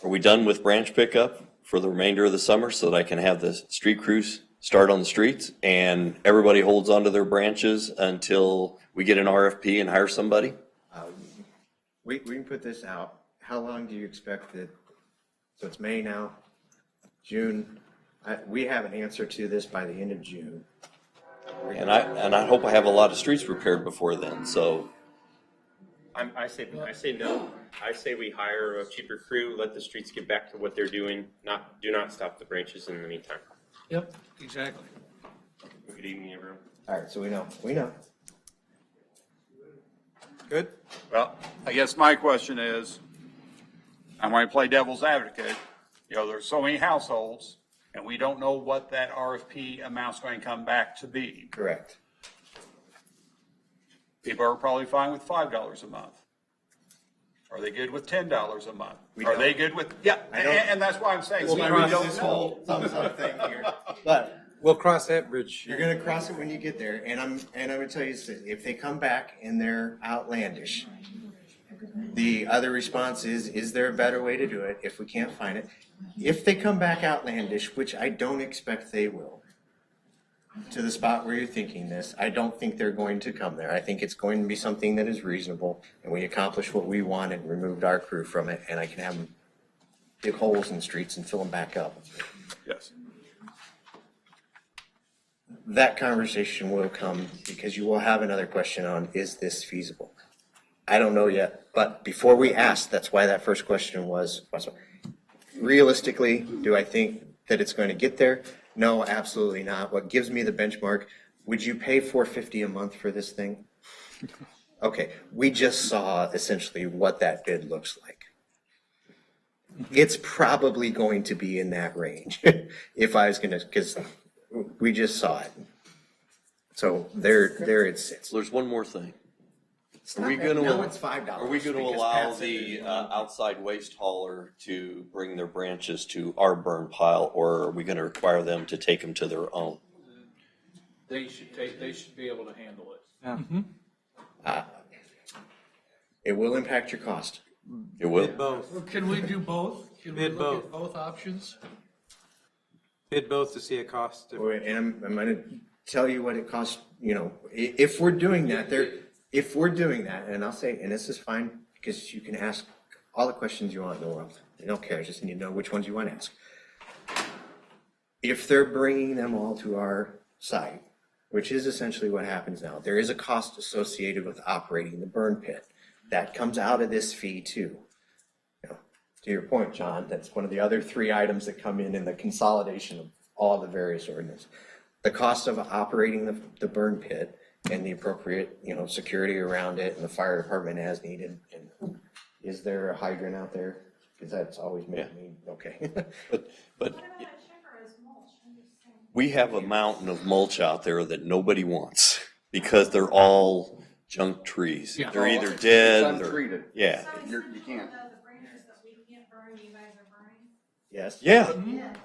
are we done with branch pickup for the remainder of the summer so that I can have the street crews start on the streets and everybody holds onto their branches until we get an RFP and hire somebody? We can put this out. How long do you expect it? So it's May now, June. We have an answer to this by the end of June. And I hope I have a lot of streets repaired before then, so. I say no. I say we hire a cheaper crew, let the streets get back to what they're doing. Do not stop the branches in the meantime. Yep, exactly. Good evening, everyone. All right, so we know. Good. Well, I guess my question is, I want to play devil's advocate. There's so many households and we don't know what that RFP amount's going to come back to be. Correct. People are probably fine with $5 a month. Are they good with $10 a month? We Are don't. they good with, yeah, and that's why I'm saying, we Well, don't this know. whole thumbs up thing here. But We'll cross that bridge. you're gonna cross it when you get there, and I'm gonna tell you this, if they come back and they're outlandish, the other response is there a better way to do it if we can't find it? If they come back outlandish, which I don't expect they will, to the spot where you're thinking this, I don't think they're going to come there. I think it's going to be something that is reasonable, and we accomplish what we want and removed our crew from it, and I can have them dig holes in the streets and fill them back up. Yes. That conversation will come because you will have another question on, is this feasible? I don't know yet, but before we ask, that's why that first question was, realistically, do I think that it's going to get there? No, absolutely not. What gives me the benchmark, would you pay $450 a month for this thing? Okay, we just saw essentially what that bid looks like. It's probably going to be in that range if I was gonna, because we just saw it. So there it sits. There's one more thing. Are we Now gonna, it's $5 are we gonna because allow Pat said the there's outside waste hauler to bring their branches to our burn pile, or are we gonna require them to take them to their own? They should be able to handle it. It will impact your cost. It will. Bid both. Well, can we do both? Can we Bid look at both. both options? Bid both to see a cost. And I'm gonna tell you what it costs, if we're doing that, and I'll say, and this is fine, because you can ask all the questions you want in the world. I don't care, I just need to know which ones you want to ask. If they're bringing them all to our site, which is essentially what happens now, there is a cost associated with operating the burn pit. That comes out of this fee too. To your point, John, that's one of the other 3 items that come in the consolidation of all the various ordinances. The cost of operating the burn pit and the appropriate, security around it and the fire department as needed. And is there a hydrant out there? Because that's always made me, okay. But What about a chipper as mulch? I'm just saying. we have a mountain of mulch out there that nobody wants because they're all junk trees. Yeah. They're either dead or, untreated. yeah. So you some can't. of the branches that we can't burn, you guys are burning? Yes. Yeah.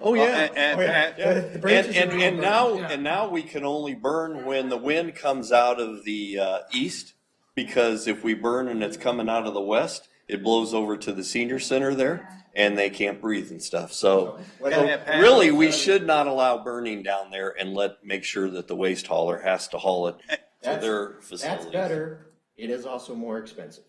Oh, yeah. And- The branches are all And burned. now we can only burn when the wind comes out of the east, because if we burn and it's coming out of the west, it blows over to the senior center there and they can't breathe and stuff. So really, we should not allow burning down there and make sure that the waste hauler has to haul it to their facilities. That's better. It is also more expensive.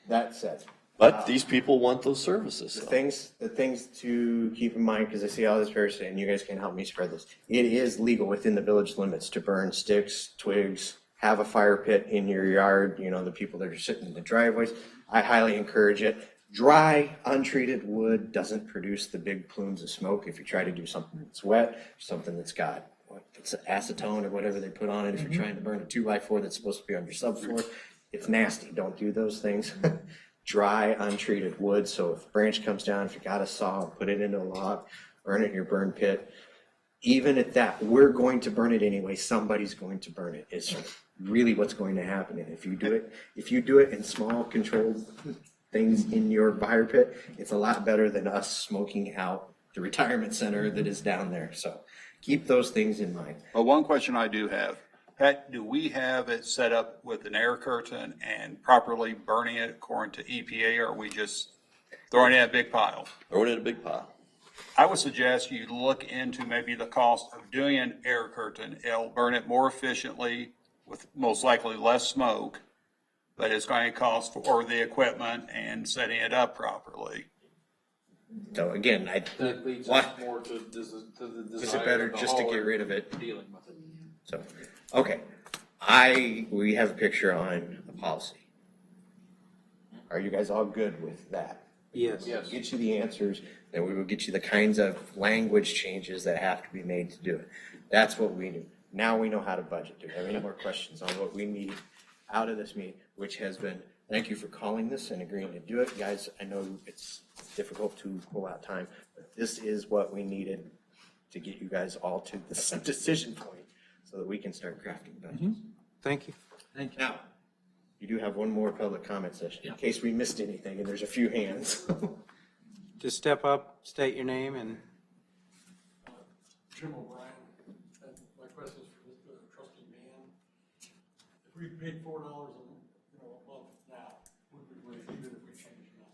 That said. But these people want those services. The So. things to keep in mind, because I see all this various, and you guys can help me spread this. It is legal within the village limits to burn sticks, twigs, have a fire pit in your yard, the people that are sitting in the driveways. I highly encourage it. Dry, untreated wood doesn't produce the big plumes of smoke. If you try to do something that's wet, something that's got, it's acetone or whatever they put on it, if you're trying to burn a 2x4 that's supposed to be on your subfloor, it's nasty. Don't do those things. Dry, untreated wood, so if a branch comes down, if you got a saw, put it into a log, burn it in your burn pit. Even at that, we're going to burn it anyway, somebody's going to burn it. It's really what's going to happen. And if you do it in small controlled things in your fire pit, it's a lot better than us smoking out the retirement center that is down there. So keep those things in mind. Well, one question I do have, Pat, do we have it set up with an air curtain and properly burning it according to EPA, or are we just throwing it in a big pile? Throw it in a big pile. I would suggest you look into maybe the cost of doing an air curtain. It'll burn it more efficiently with most likely less smoke, but it's going to cost for the equipment and setting it up properly. So again, That leads why- us more to the desire. is it better of the just to get hauler rid of it? Dealing with it. So, okay, we have a picture on a policy. Are you guys all good with that? Yes. Yes. Get you the answers, then we will get you the kinds of language changes that have to be made to do it. That's what we do. Now we know how to budget. Do you have any more questions on what we need out of this meeting, which has been, thank you for calling this and agreeing to do it. Guys, I know it's difficult to pull out time, but this is what we needed to get you guys all to this decision point so that we can start crafting budgets. Thank you. Thank you. Now, you do have one more public comment session in case we missed anything, and there's a few hands. Just step up, state your name, and Jim O'Brien, and my question is for trustee Mann. If we paid $4 a month now, would we break even if we changed now?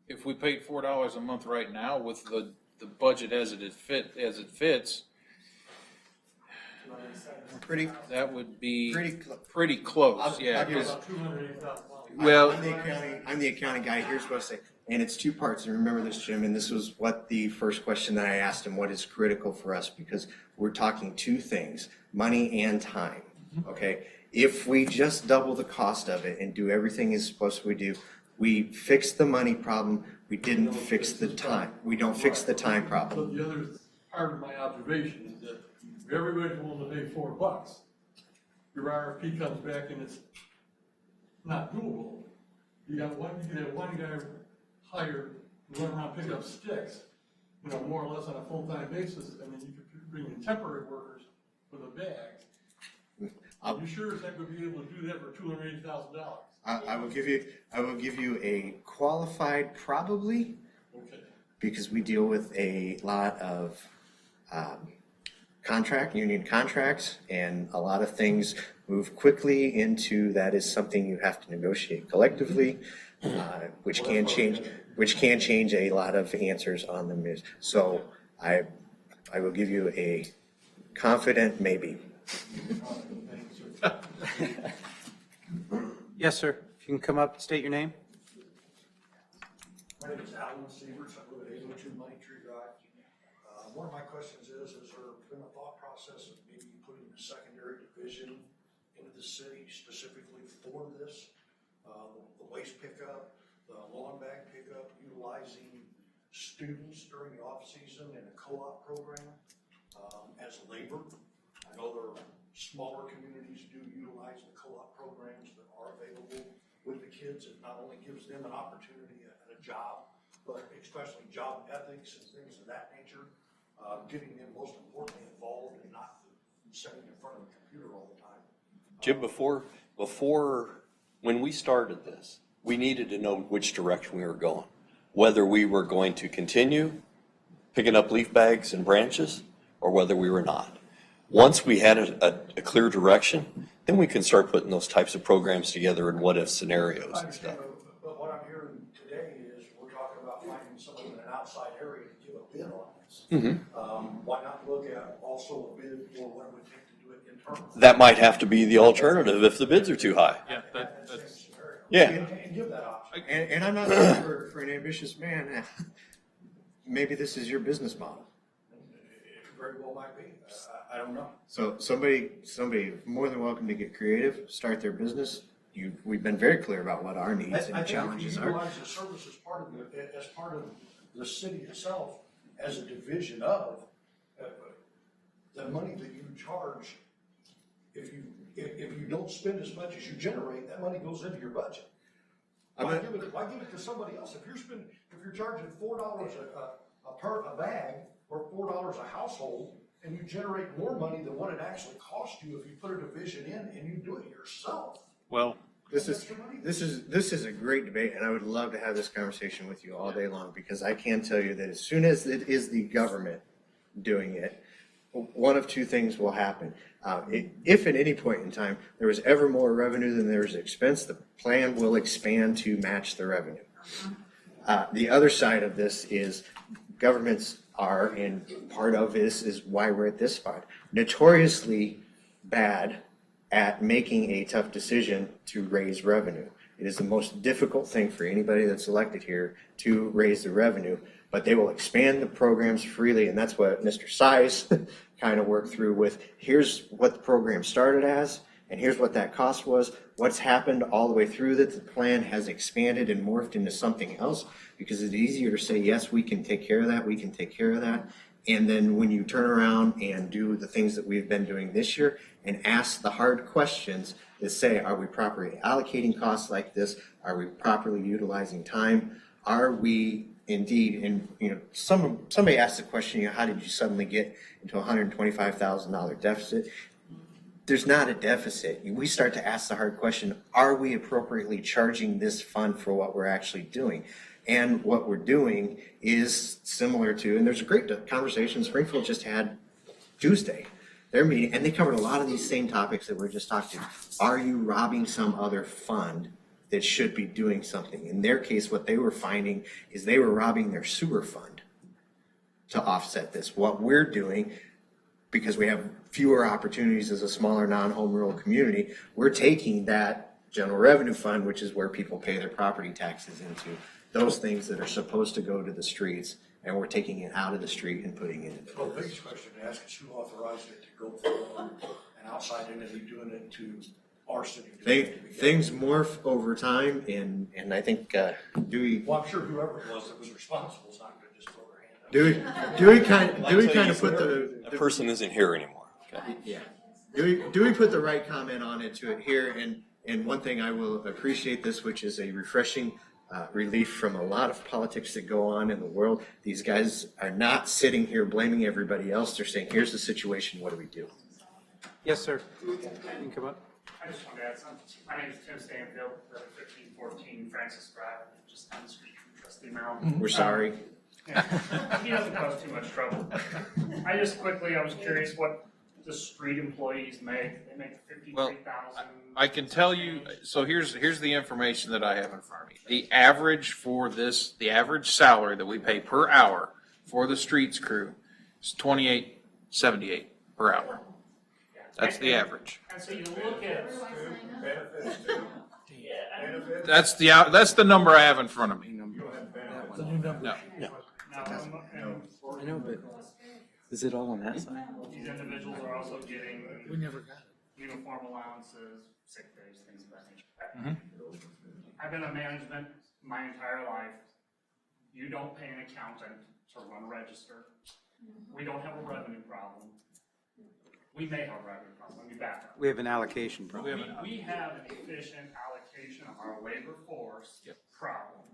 If we paid $4 a month right now with the budget as it fits, that would be pretty close, yeah. I'll give 280,000. Well, I'm the accounting guy. Here's what I say. And it's two parts. And remember this, Jim, and this was what the first question that I asked him, what is critical for us? Because we're talking two things, money and time, okay? If we just double the cost of it and do everything as supposed to do, we fix the money problem. We didn't fix the time. We don't fix the time problem. So the other part of my observation is that if everybody's willing to pay $4, your RFP comes back and it's not doable. You can have one guy hired, run around, pick up sticks, more or less on a full-time basis, and then you could bring in temporary workers for the bags. Are you sure that would be able to do that for $280,000? I will give you a qualified probably, Okay. because we deal with a lot of union contracts, and a lot of things move quickly into that is something you have to negotiate collectively, which can change a lot of answers on the. So I will give you a confident maybe. yes, sir. If you can come up and state your name. My name is Alan Sievers. I live at 802 Money Tree Drive. One of my questions is there been a thought process of maybe putting a secondary division into the city specifically for this? The waste pickup, the lawn bag pickup, utilizing students during the off-season in a co-op program as labor. I know there are smaller communities do utilize the co-op programs that are available with the kids. It not only gives them an opportunity at a job, but especially job ethics and things of that nature, getting them most importantly involved and not sitting in front of a computer all the time. Jim, when we started this, we needed to know which direction we were going. Whether we were going to continue picking up leaf bags and branches, or whether we were not. Once we had a clear direction, then we can start putting those types of programs together in what-if scenarios I and stuff. understand, but what I'm hearing today is we're talking about finding someone in an outside area to give a bid on this. Why not look at also a bid for what it would take to do it internally? That might have to be the alternative if the bids are too high. yeah, that's. Yeah. And give that option. And I'm not saying for an ambitious man, maybe this is your business model. It very well might be. I don't know. So somebody more than welcome to get creative, start their business. We've been very clear about what our needs and challenges I are. think if you utilize the service as part of the city itself, as a division of, the money that you charge, if you don't spend as much as you generate, that money goes into your budget. Why give it to somebody else? If you're charging $4 a bag or $4 a household, and you generate more money than what it actually costs you if you put a division in and you do it yourself. Well, This is a great debate, and I would love to have this conversation with you all day long, because I can tell you that as soon as it is the government doing it, one of two things will happen. If at any point in time there was ever more revenue than there was expense, the plan will expand to match the revenue. The other side of this is governments are, and part of this is why we're at this spot, notoriously bad at making a tough decision to raise revenue. It is the most difficult thing for anybody that's elected here to raise the revenue, but they will expand the programs freely, and that's what Mr. Size kind of worked through with. Here's what the program started as, and here's what that cost was. What's happened all the way through that the plan has expanded and morphed into something else, because it's easier to say, yes, we can take care of that, we can take care of that. And then when you turn around and do the things that we've been doing this year and ask the hard questions that say, are we properly allocating costs like this? Are we properly utilizing time? Are we indeed, and, somebody asked the question, how did you suddenly get into a $125,000 deficit? There's not a deficit. We start to ask the hard question, are we appropriately charging this fund for what we're actually doing? And what we're doing is similar to, and there's a great conversation Springfield just had Tuesday, their meeting, and they covered a lot of these same topics that we're just talking about. Are you robbing some other fund that should be doing something? In their case, what they were finding is they were robbing their sewer fund to offset this. What we're doing, because we have fewer opportunities as a smaller non-home rural community, we're taking that general revenue fund, which is where people pay their property taxes into, those things that are supposed to go to the streets, and we're taking it out of the street and putting it into. Well, the biggest question to ask is who authorized it to go from an outside entity doing it to our city? Things morph over time, and I think Dewey. Well, I'm sure whoever it was that was responsible is not going to just throw their hand up. Dewey kind of put the. That person isn't here anymore. Okay. Yeah. Dewey put the right comment on it to it here, and one thing I will appreciate this, which is a refreshing relief from a lot of politics that go on in the world. These guys are not sitting here blaming everybody else. They're saying, here's the situation, what do we do? Yes, sir. You can come up. I just wanted to add something. My name is Tim Stanfield, 1314 Francis Drive, just down the street from Trustee Merrill. We're sorry. He doesn't cause too much trouble. I was curious what the street employees make. They make $53,000. I can tell you, so here's the information that I have in front of me. The average for this, the average salary that we pay per hour for the streets crew is $28.78 per hour. That's the average. And so you look at That's the number I have in front of me. No. I know, but is it all on that side? These individuals are also getting uniform allowances, sick days, things of that nature. I've been in management my entire life. You don't pay an accountant to run a register. We don't have a revenue problem. We may have a revenue problem. Let me back up. We have an allocation problem. We have an efficient allocation of our labor force problem.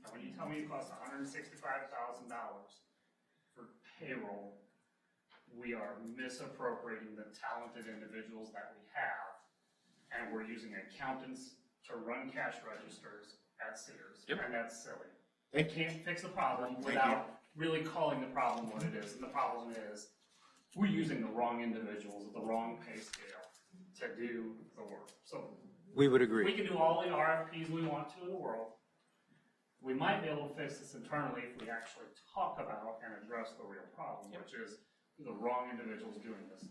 And when you tell me it costs $165,000 for payroll, we are misappropriating the talented individuals that we have, and we're using accountants to run cash registers at Sears, and that's silly. We can't fix the problem without really calling the problem what it is, and the problem is we're using the wrong individuals at the wrong pay scale to do the work. So we would agree. We can do all the RFPs we want to in the world. We might be able to fix this internally if we actually talk about and address the real problem, which is the wrong individuals doing this.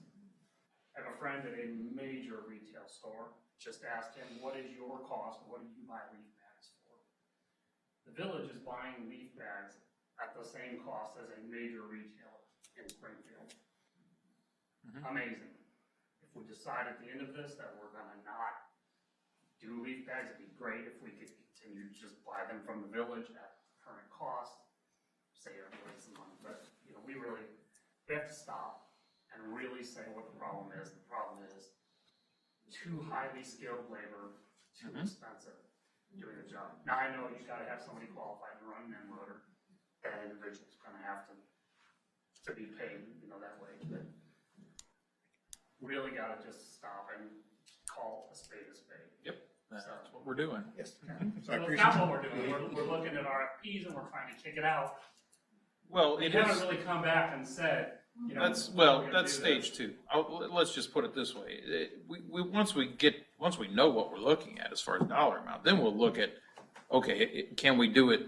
I have a friend at a major retail store, just asked him, what is your cost? What do you buy leaf bags for? The village is buying leaf bags at the same cost as a major retailer in Springfield. Amazing. If we decide at the end of this that we're gonna not do leaf bags, it'd be great if we could continue to just buy them from the village at current cost, save everybody some money, but, we have to stop and really say what the problem is. The problem is too highly skilled labor, too expensive doing the job. Now, I know you've gotta have somebody qualified to run an end loader. That individual's gonna have to be paid, that way, but really gotta just stop and call a spade a spade. Yep, that's what we're doing. Yes. So that's not what we're doing. We're looking at RFPs and we're trying to kick it out. Well, We it haven't is. really come back and said, That's stage two. Let's just put it this way. Once we know what we're looking at as far as dollar amount, then we'll look at, okay, can we do it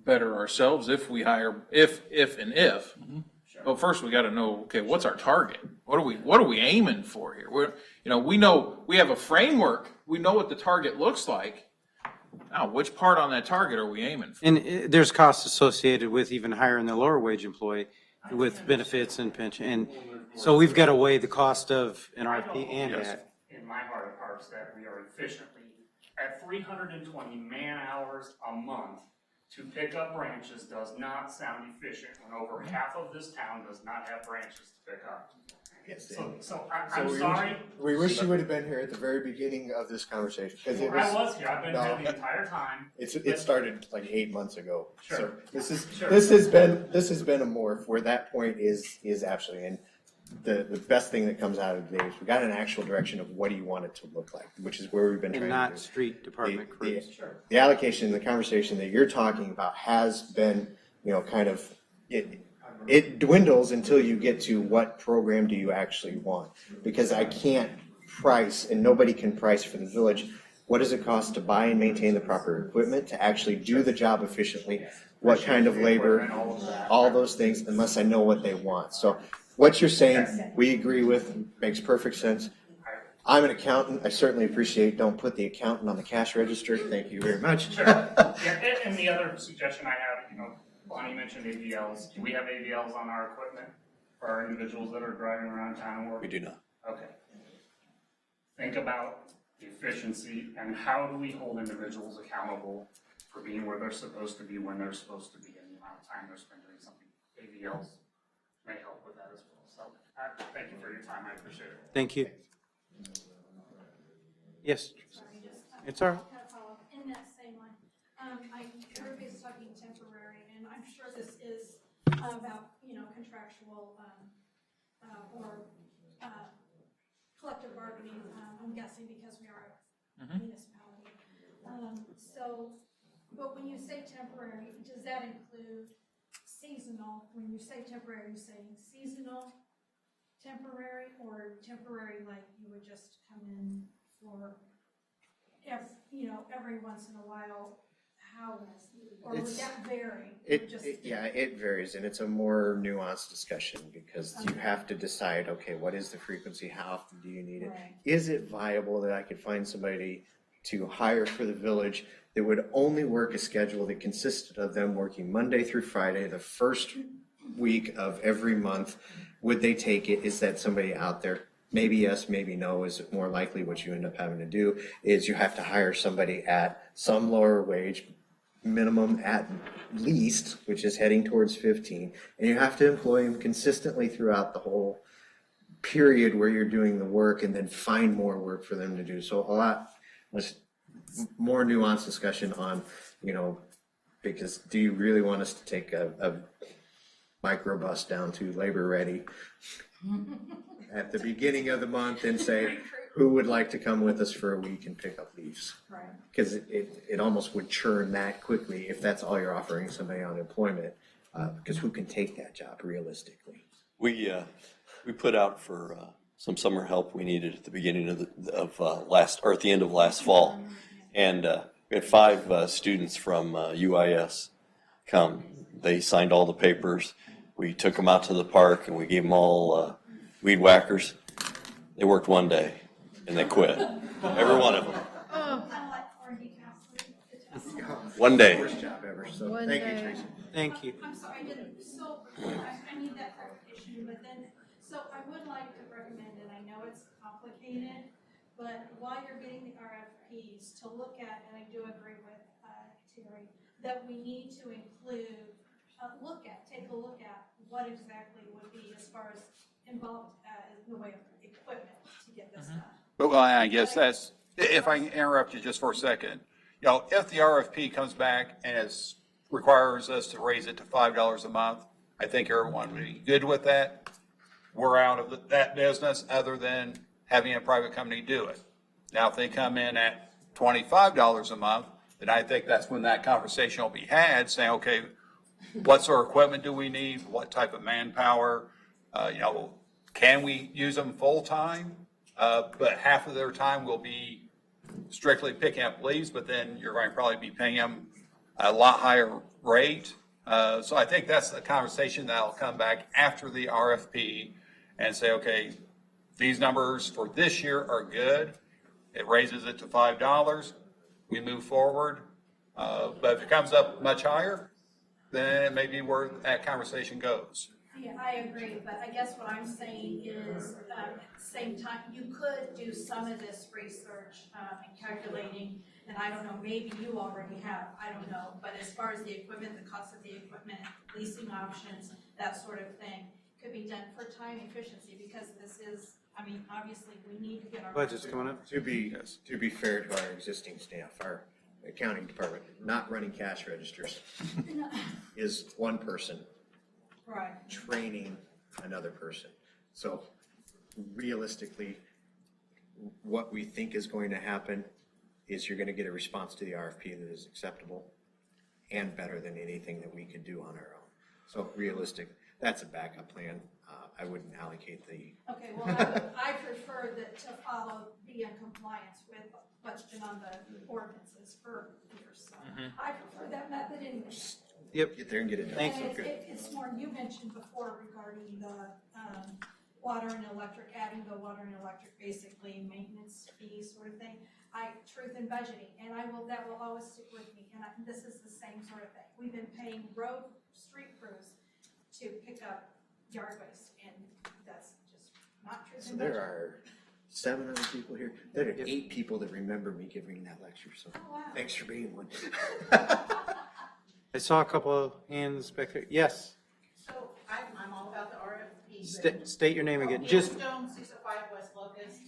better ourselves if we hire, if. Well, first we got to know, okay, what's our target? What are we aiming for here? We know we have a framework. We know what the target looks like. Now, which part on that target are we aiming for? And there's costs associated with even hiring the lower wage employee with benefits and pension. And so we've got to weigh the cost of an RFP and that. In my heart of hearts, that we are efficiently at 320 man hours a month to pick up branches does not sound efficient when over half of this town does not have branches to pick up. Yes. So I'm sorry. We wish you would have been here at the very beginning of this conversation, because it was. I was here, I've been here the entire time. It started like 8 months ago. Sure. So Sure. this has been a morph where that point is absolutely, and the best thing that comes out of today is we got an actual direction of what do you want it to look like, which is where we've been trying And to not do. street department crews. The allocation, the conversation that you're talking about has been, kind of, it dwindles until you get to what program do you actually want? Because I can't price, and nobody can price for the village, what does it cost to buy and maintain the proper equipment, to actually do the job efficiently? What kind of labor, all those things, unless I know what they want. So what you're saying, we agree with, makes perfect sense. I'm an accountant, I certainly appreciate, don't put the accountant on the cash register, thank you very much. Sure. Yeah, and the other suggestion I have, Bonnie mentioned AVLs. Do we have AVLs on our equipment for our individuals that are driving around town and work? We do not. Okay. Think about efficiency and how do we hold individuals accountable for being where they're supposed to be when they're supposed to be and the amount of time they're spending doing something. AVLs may help with that as well. So thank you for your time. I appreciate it. Thank you. Yes. It's all right. In that same line, everybody's talking temporary, and I'm sure this is about, contractual, or, collective bargaining, I'm guessing because we are a municipality. But when you say temporary, does that include seasonal? When you say temporary, are you saying seasonal, temporary, or temporary like you would just come in for every once in a while? How is, or would that vary? It varies, and it's a more nuanced discussion because you have to decide, okay, what is the frequency? How often do you need it? Right. Is it viable that I could find somebody to hire for the village that would only work a schedule that consisted of them working Monday through Friday, the first week of every month? Would they take it? Is that somebody out there? Maybe yes, maybe no. Is it more likely what you end up having to do is you have to hire somebody at some lower wage, minimum at least, which is heading towards 15, and you have to employ them consistently throughout the whole period where you're doing the work, and then find more work for them to do. So a lot more nuanced discussion on, because do you really want us to take a microbus down to Labor Ready at the beginning of the month and say, who would like to come with us for a week and pick up leaves? Right. Because it almost would churn that quickly if that's all you're offering somebody on employment, because who can take that job realistically? We put out for some summer help we needed at the beginning of at the end of last fall, and we had 5 students from UIS come. They signed all the papers. We took them out to the park and we gave them all weed whackers. They worked one day and they quit. Every one of them. One day. Worst job ever. So One thank you, day. Tracy. Thank you. I'm sorry, I need that clarification, but then, so I would like to recommend, and I know it's complicated, but while you're getting the RFPs, to look at, and I do agree with Terry, that we need to include, take a look at what exactly would be as far as involved in the way of equipment to get this done. Well, I guess that's, if I can interrupt you just for a second, if the RFP comes back and requires us to raise it to $5 a month, I think everyone would be good with that. We're out of that business other than having a private company do it. Now, if they come in at $25 a month, then I think that's when that conversation will be had, saying, okay, what sort of equipment do we need? What type of manpower? Can we use them full-time? But half of their time will be strictly picking up leaves, but then you're going to probably be paying them a lot higher rate. So I think that's the conversation that'll come back after the RFP and say, okay, these numbers for this year are good. It raises it to $5. We move forward. But if it comes up much higher, then it may be where that conversation goes. Yeah, I agree, but I guess what I'm saying is, same time, you could do some of this research and calculating, and I don't know, maybe you already have, I don't know, but as far as the equipment, the cost of the equipment, leasing options, that sort of thing, could be done for time efficiency, because this is, I mean, obviously, we need to get our. Budget's coming up. To be fair to our existing staff, our accounting department, not running cash registers is one person Right. training another person. So realistically, what we think is going to happen is you're gonna get a response to the RFP that is acceptable and better than anything that we could do on our own. So realistic, that's a backup plan. I wouldn't allocate the. Okay, well, I prefer that to follow, be in compliance with what's been on the ordinances for years, so I prefer that method anyway. Yep. Get there and get it done. Thanks. And Good. it's more, you mentioned before regarding the, water and electric, adding the water and electric, basically maintenance fee sort of thing. Truth in budgeting, and that will always stick with me, and this is the same sort of thing. We've been paying street crews to pick up yard waste, and that's just not truth So in there budgeting. are 7 other people here. There are 8 people that remember me giving that lecture, so Oh, wow. thanks for being one. I saw a couple of hands back there. Yes, So I'm all about the RFP. state your name again. Neil Just, Stone, 605 West Locust.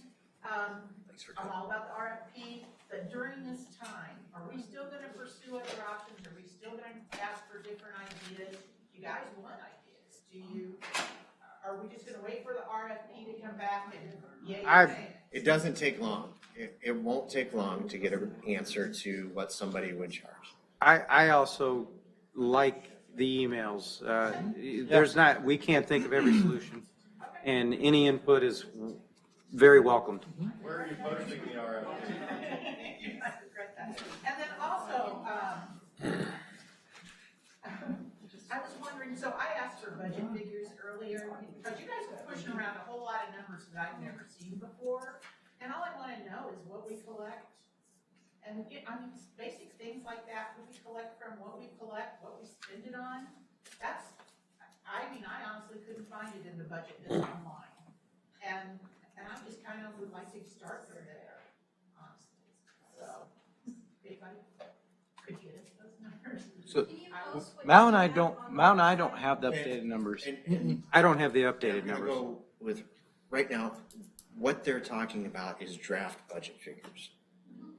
I'm all about the RFP, but during this time, are we still gonna pursue other options? Are we still gonna ask for different ideas? You guys want ideas? Are we just gonna wait for the RFP to come back and yay or nay? It doesn't take long. It won't take long to get an answer to what somebody would charge. I also like the emails. We can't think of every solution, and any input is very welcomed. Where are you posting the RFP? I regret that. And then also, I was wondering, so I asked for budget figures earlier, but you guys were pushing around a whole lot of numbers that I've never seen before. And all I wanna know is what we collect. And, basic things like that, what we collect from, what we collect, what we spend it on. I honestly couldn't find it in the budget that's online. And I just kind of would like to start from there, honestly. So, anybody could get us those numbers? So, I was- Mal and I don't have the updated numbers. I don't have the updated I'm gonna numbers. go with, right now, what they're talking about is draft budget figures.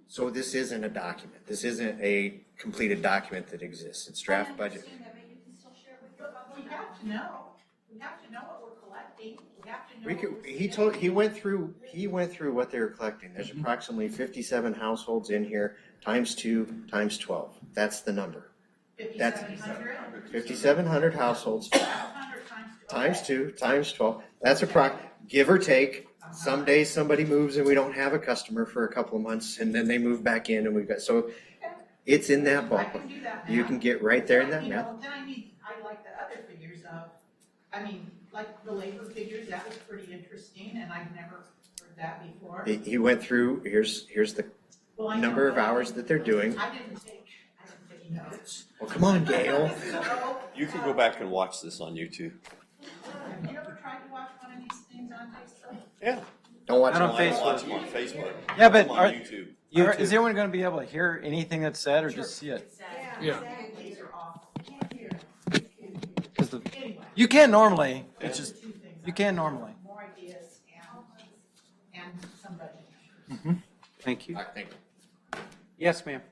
So this isn't a document. This isn't a completed document that exists. It's draft budget. But we have to know. We have to know what we're collecting. We have to know. what we're He went through what they were collecting. There's approximately 57 households in here, times 2, times 12. That's the number. That's 5,700 households, 500 times 2, times 12. That's give or take. Some days somebody moves and we don't have a customer for a couple of months, and then they move back in and we've got, so it's in that I ballpark. can do that You now. can get right there in that Then math. I like the other figures of, like the labor figures, that was pretty interesting, and I've never heard that before. He went through, here's the Well, I number know, of but hours that they're doing. I didn't take notes. Well, come on, Gail. So, You can go back and watch this on YouTube. have you ever tried to watch one of these things on Facebook? Yeah. Don't watch Not on it. Watch Facebook. them on Facebook. Yeah, but On are- YouTube. Is everyone going to be able to hear anything that's said or just see it? Yeah. These are awful. Can't hear. 'Cause Anyway. you can normally. It's just Two things. you can normally. More ideas and some budget. Thank you. I think. Yes, ma'am.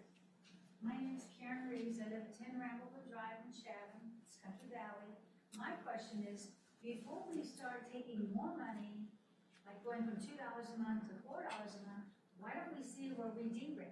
My name is Karen Reeves. I live at 10 Ramblewood Drive in Chatham, it's Country Valley. My question is, before we start taking more money, like going from $2 a month to $4 a month, why don't we see where we derailed?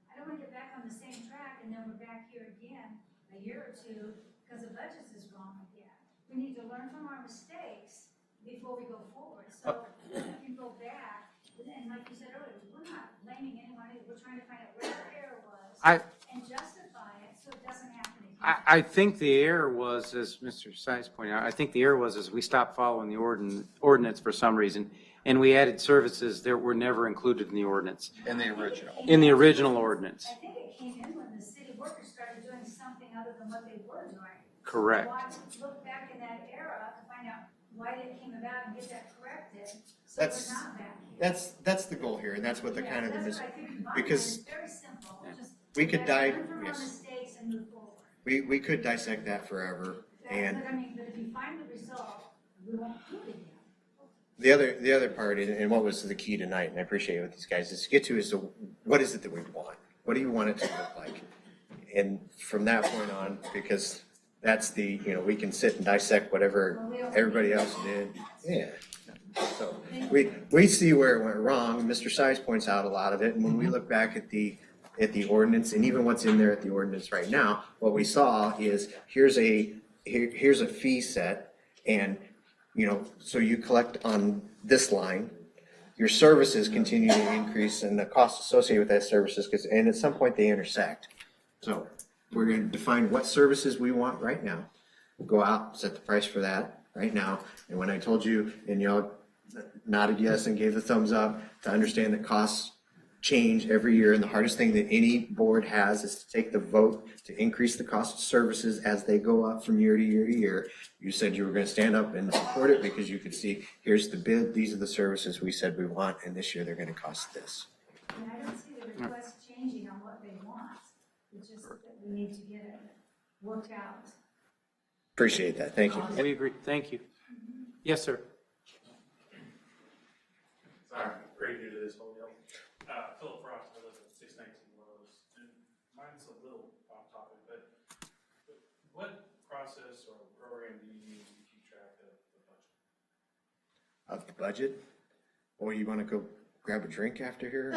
I don't want to get back on the same track and then we're back here again a year or two because the budget is wrong again. We need to learn from our mistakes before we go forward. So if you go back, and like you said earlier, we're not blaming anyone, we're trying to find out where the error was and justify it so it doesn't happen again. I think the error was, as Mr. Sice pointed out, I think the error was we stopped following the ordinance for some reason, and we added services that were never included in the ordinance. In the original. In the original ordinance. I think it came in when the city workers started doing something other than what they were doing. Correct. Why look back in that era to find out why it came about and get that corrected, so we're That's, not back. that's the goal here, and that's what the kind of the That's what I think in my because mind. It's very simple. Just we could learn from our yes. mistakes and move forward. We could dissect that forever, and But I mean, but if you find the result, we won't do it again. The other part, and what was the key tonight, and I appreciate it with these guys, is to get to is what is it that we want? What do you want it to look like? And from that point on, because that's the, we can sit and dissect whatever everybody else did. Yeah. So we see where it went wrong. Mr. Size points out a lot of it, and when we look back at the ordinance and even what's in there at the ordinance right now, what we saw is here's a fee set, and so you collect on this line. Your services continue to increase, and the costs associated with that services, and at some point they intersect. So we're going to define what services we want right now. We'll go out, set the price for that right now. And when I told you, and y'all nodded yes and gave the thumbs up, to understand that costs change every year, and the hardest thing that any board has is to take the vote to increase the cost of services as they go up from year to year to year. You said you were going to stand up and support it because you could see, here's the bid, these are the services we said we want, and this year they're going to cost this. And I don't see the request changing on what they want. It's just that we need to get it worked out. Appreciate that. Thank you. We agree. Thank you. Yes, sir. Sorry, pretty new to this whole deal. Philip Frost, I live at 619 Lowe's, and mine's a little off topic, but what process or program do you use to keep track of the budget? Of the budget? Or you want to go grab a drink after here?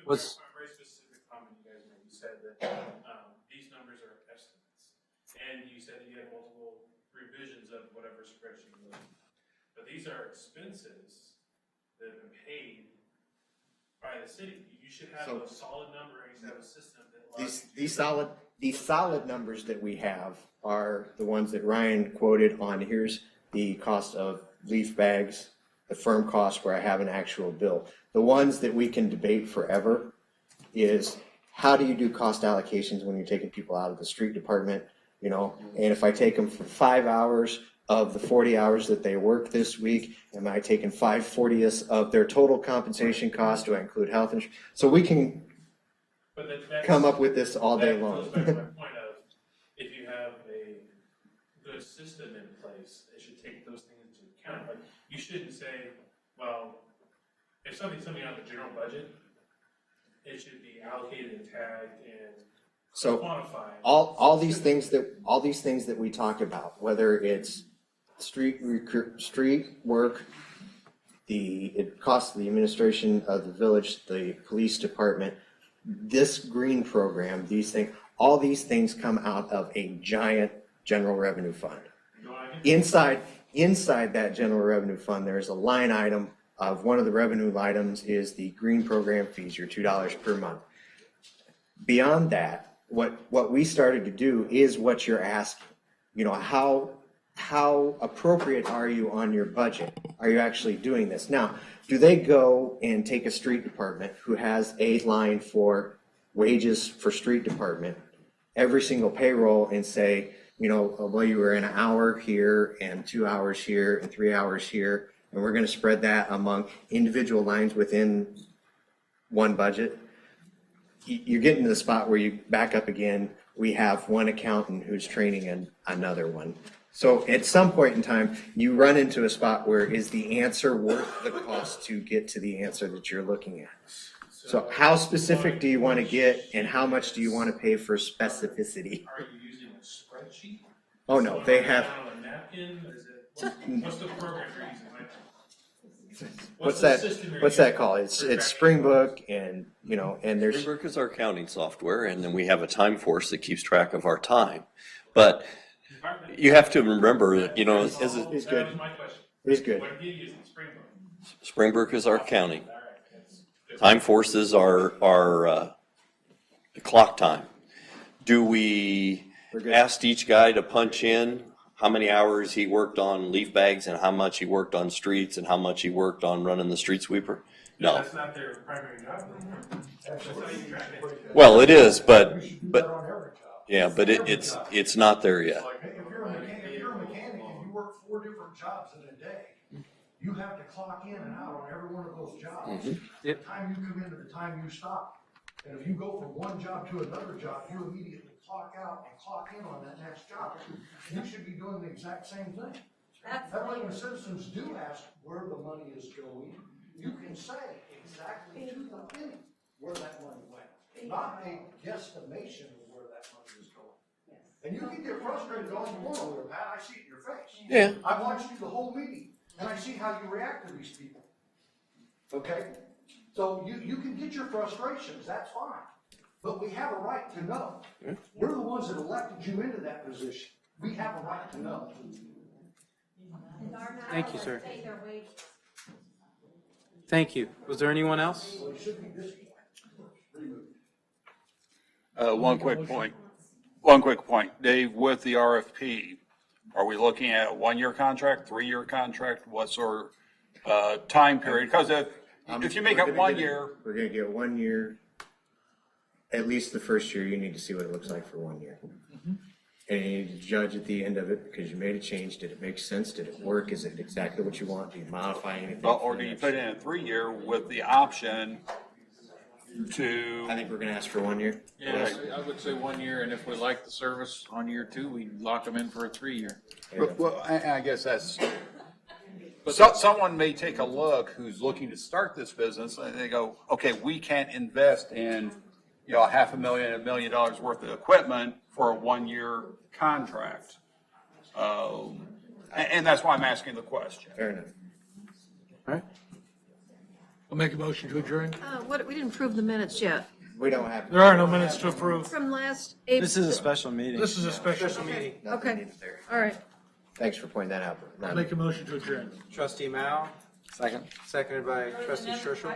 Was A very specific comment you guys made. You said that these numbers are estimates, and you said that you had multiple revisions of whatever spreadsheet you used. But these are expenses that have been paid by the city. You should have a solid number, and you should have a system that allows you to. These solid numbers that we have are the ones that Ryan quoted on. Here's the cost of leaf bags, the firm cost where I have an actual bill. The ones that we can debate forever is how do you do cost allocations when you're taking people out of the street department, and if I take them for 5 hours of the 40 hours that they work this week, am I taking 5/40 of their total compensation cost? Do I include health insurance? So we can come up with this all day long. That goes back to my point of, if you have a good system in place, it should take those things into account. Like, you shouldn't say, well, if something's coming out of the general budget, it should be allocated and tagged and So quantified. all these things that we talk about, whether it's street work, it costs the administration of the village, the police department, this green program, all these things come out of a giant general revenue fund. Inside that general revenue fund, there's a line item of one of the revenue items is the green program fees, your $2 per month. Beyond that, what we started to do is what you're asking. How appropriate are you on your budget? Are you actually doing this? Now, do they go and take a street department who has a line for wages for street department, every single payroll, and say, well, you were an hour here and 2 hours here and 3 hours here, and we're going to spread that among individual lines within one budget? You're getting to the spot where you back up again. We have one accountant who's training another one. So at some point in time, you run into a spot where is the answer worth the cost to get to the answer that you're looking at? So how specific do you want to get, and how much do you want to pay for specificity? Are you using a spreadsheet? Oh, no, they have. On a napkin? What's the program you're using? What's that called? It's Springbok, and there's. Springbok is our accounting software, and then we have a time force that keeps track of our time. But you have to remember that, He's good. He's good. What are you using? Springbok? Springbok is our accounting. Time force is our clock time. Do we ask each guy to punch in how many hours he worked on leaf bags and how much he worked on streets and how much he worked on running the street sweeper? No. That's not their primary job. That's how you track it. Well, it is, but yeah, but it's not there yet. If you're a mechanic and you work 4 different jobs in a day, you have to clock in and out on every one of those jobs. Mm-hmm. The time you come into the time you stop. And if you go from one job to another job, you immediately clock out and clock in on that next job. You should be doing the exact same thing. That way when citizens do ask where the money is going, you can say exactly to the penny where that money went, not a guesstimation of where that money is going. And you can get frustrated all you want over it, Pat, I see it in your face. Yeah. I've watched you the whole meeting, and I see how you react to these people. Okay? So you can get your frustrations, that's fine. But we have a right to know. We're the ones that elected you into that position. We have a right to know. Thank you, sir. Thank you. Was there anyone else? One quick point. Dave, with the RFP, are we looking at a 1-year contract, 3-year contract? What sort of time period? Because if you make it 1 year. We're gonna get 1 year. At least the first year, you need to see what it looks like for 1 year. And you need to judge at the end of it, because you made a change. Did it make sense? Did it work? Is it exactly what you want? Do you modify anything? Or do you put in a 3-year with the option to? I think we're gonna ask for 1 year. Yeah, I would say 1 year, and if we like the service on year 2, we lock them in for a 3-year. Well, I guess that's, someone may take a look who's looking to start this business, and they go, okay, we can't invest in, $500,000, $1 million worth of equipment for a 1-year contract. And that's why I'm asking the question. Fair enough. All right. I'll make a motion to adjourn. We didn't approve the minutes yet. We don't have. There are no minutes to approve. From last April. This is a special meeting. This is a special meeting. Okay, all right. Thanks for pointing that out. I'll make a motion to adjourn. Trustee Mao. Second. Seconded by trustee Churchill.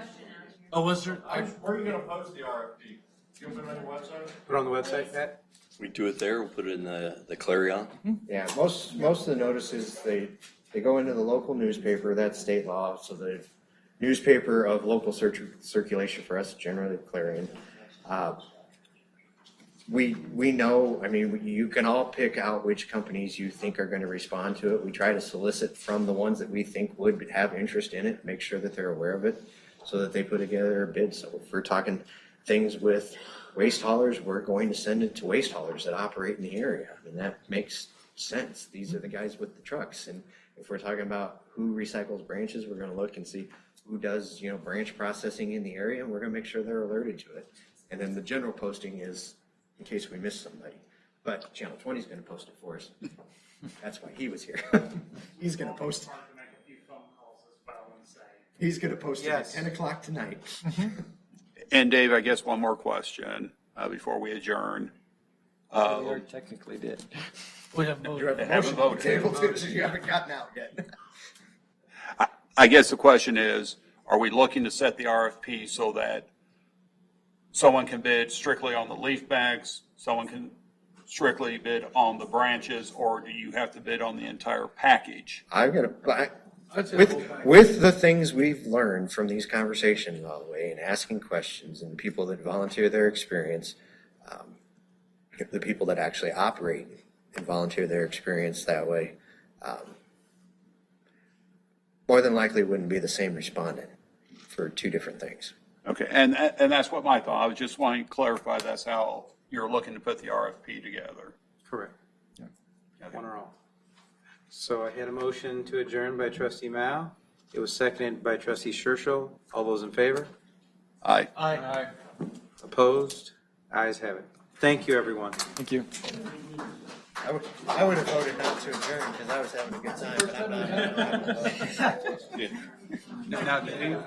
Oh, was there? Where are you gonna post the RFP? You gonna put it on your website? Put it on the website, Pat? We do it there, we'll put it in the Clarion. Yeah, most of the notices, they go into the local newspaper, that's state law, so the newspaper of local circulation for us, generally Clarion. We know, I mean, you can all pick out which companies you think are gonna respond to it. We try to solicit from the ones that we think would have interest in it, make sure that they're aware of it, so that they put together a bid. So if we're talking things with waste haulers, we're going to send it to waste haulers that operate in the area. I mean, that makes sense. These are the guys with the trucks. And if we're talking about who recycles branches, we're gonna look and see who does, branch processing in the area, and we're gonna make sure they're alerted to it. And then the general posting is in case we miss somebody. But Channel 20 is gonna post it for us. That's why he was here. He's gonna post it. He's gonna post it at 10 o'clock tonight. And Dave, I guess one more question before we adjourn. We already technically did. We have voted. Haven't voted. Table two, so you haven't gotten out yet. I guess the question is, are we looking to set the RFP so that someone can bid strictly on the leaf bags, someone can strictly bid on the branches, or do you have to bid on the entire package? I'm gonna, with the things we've learned from these conversations all the way and asking questions and people that volunteer their experience, the people that actually operate and volunteer their experience that way, more than likely wouldn't be the same respondent for two different things. Okay, and that's what my thought, I was just wanting to clarify that's how you're looking to put the RFP together. Correct. One or all. So I had a motion to adjourn by trustee Mao. It was seconded by trustee Churchill. All those in favor? Aye. Aye. Opposed? Ayes have it. Thank you, everyone. Thank you. I would have voted not to adjourn because I was having a good time, but I'm not. Now, Dave,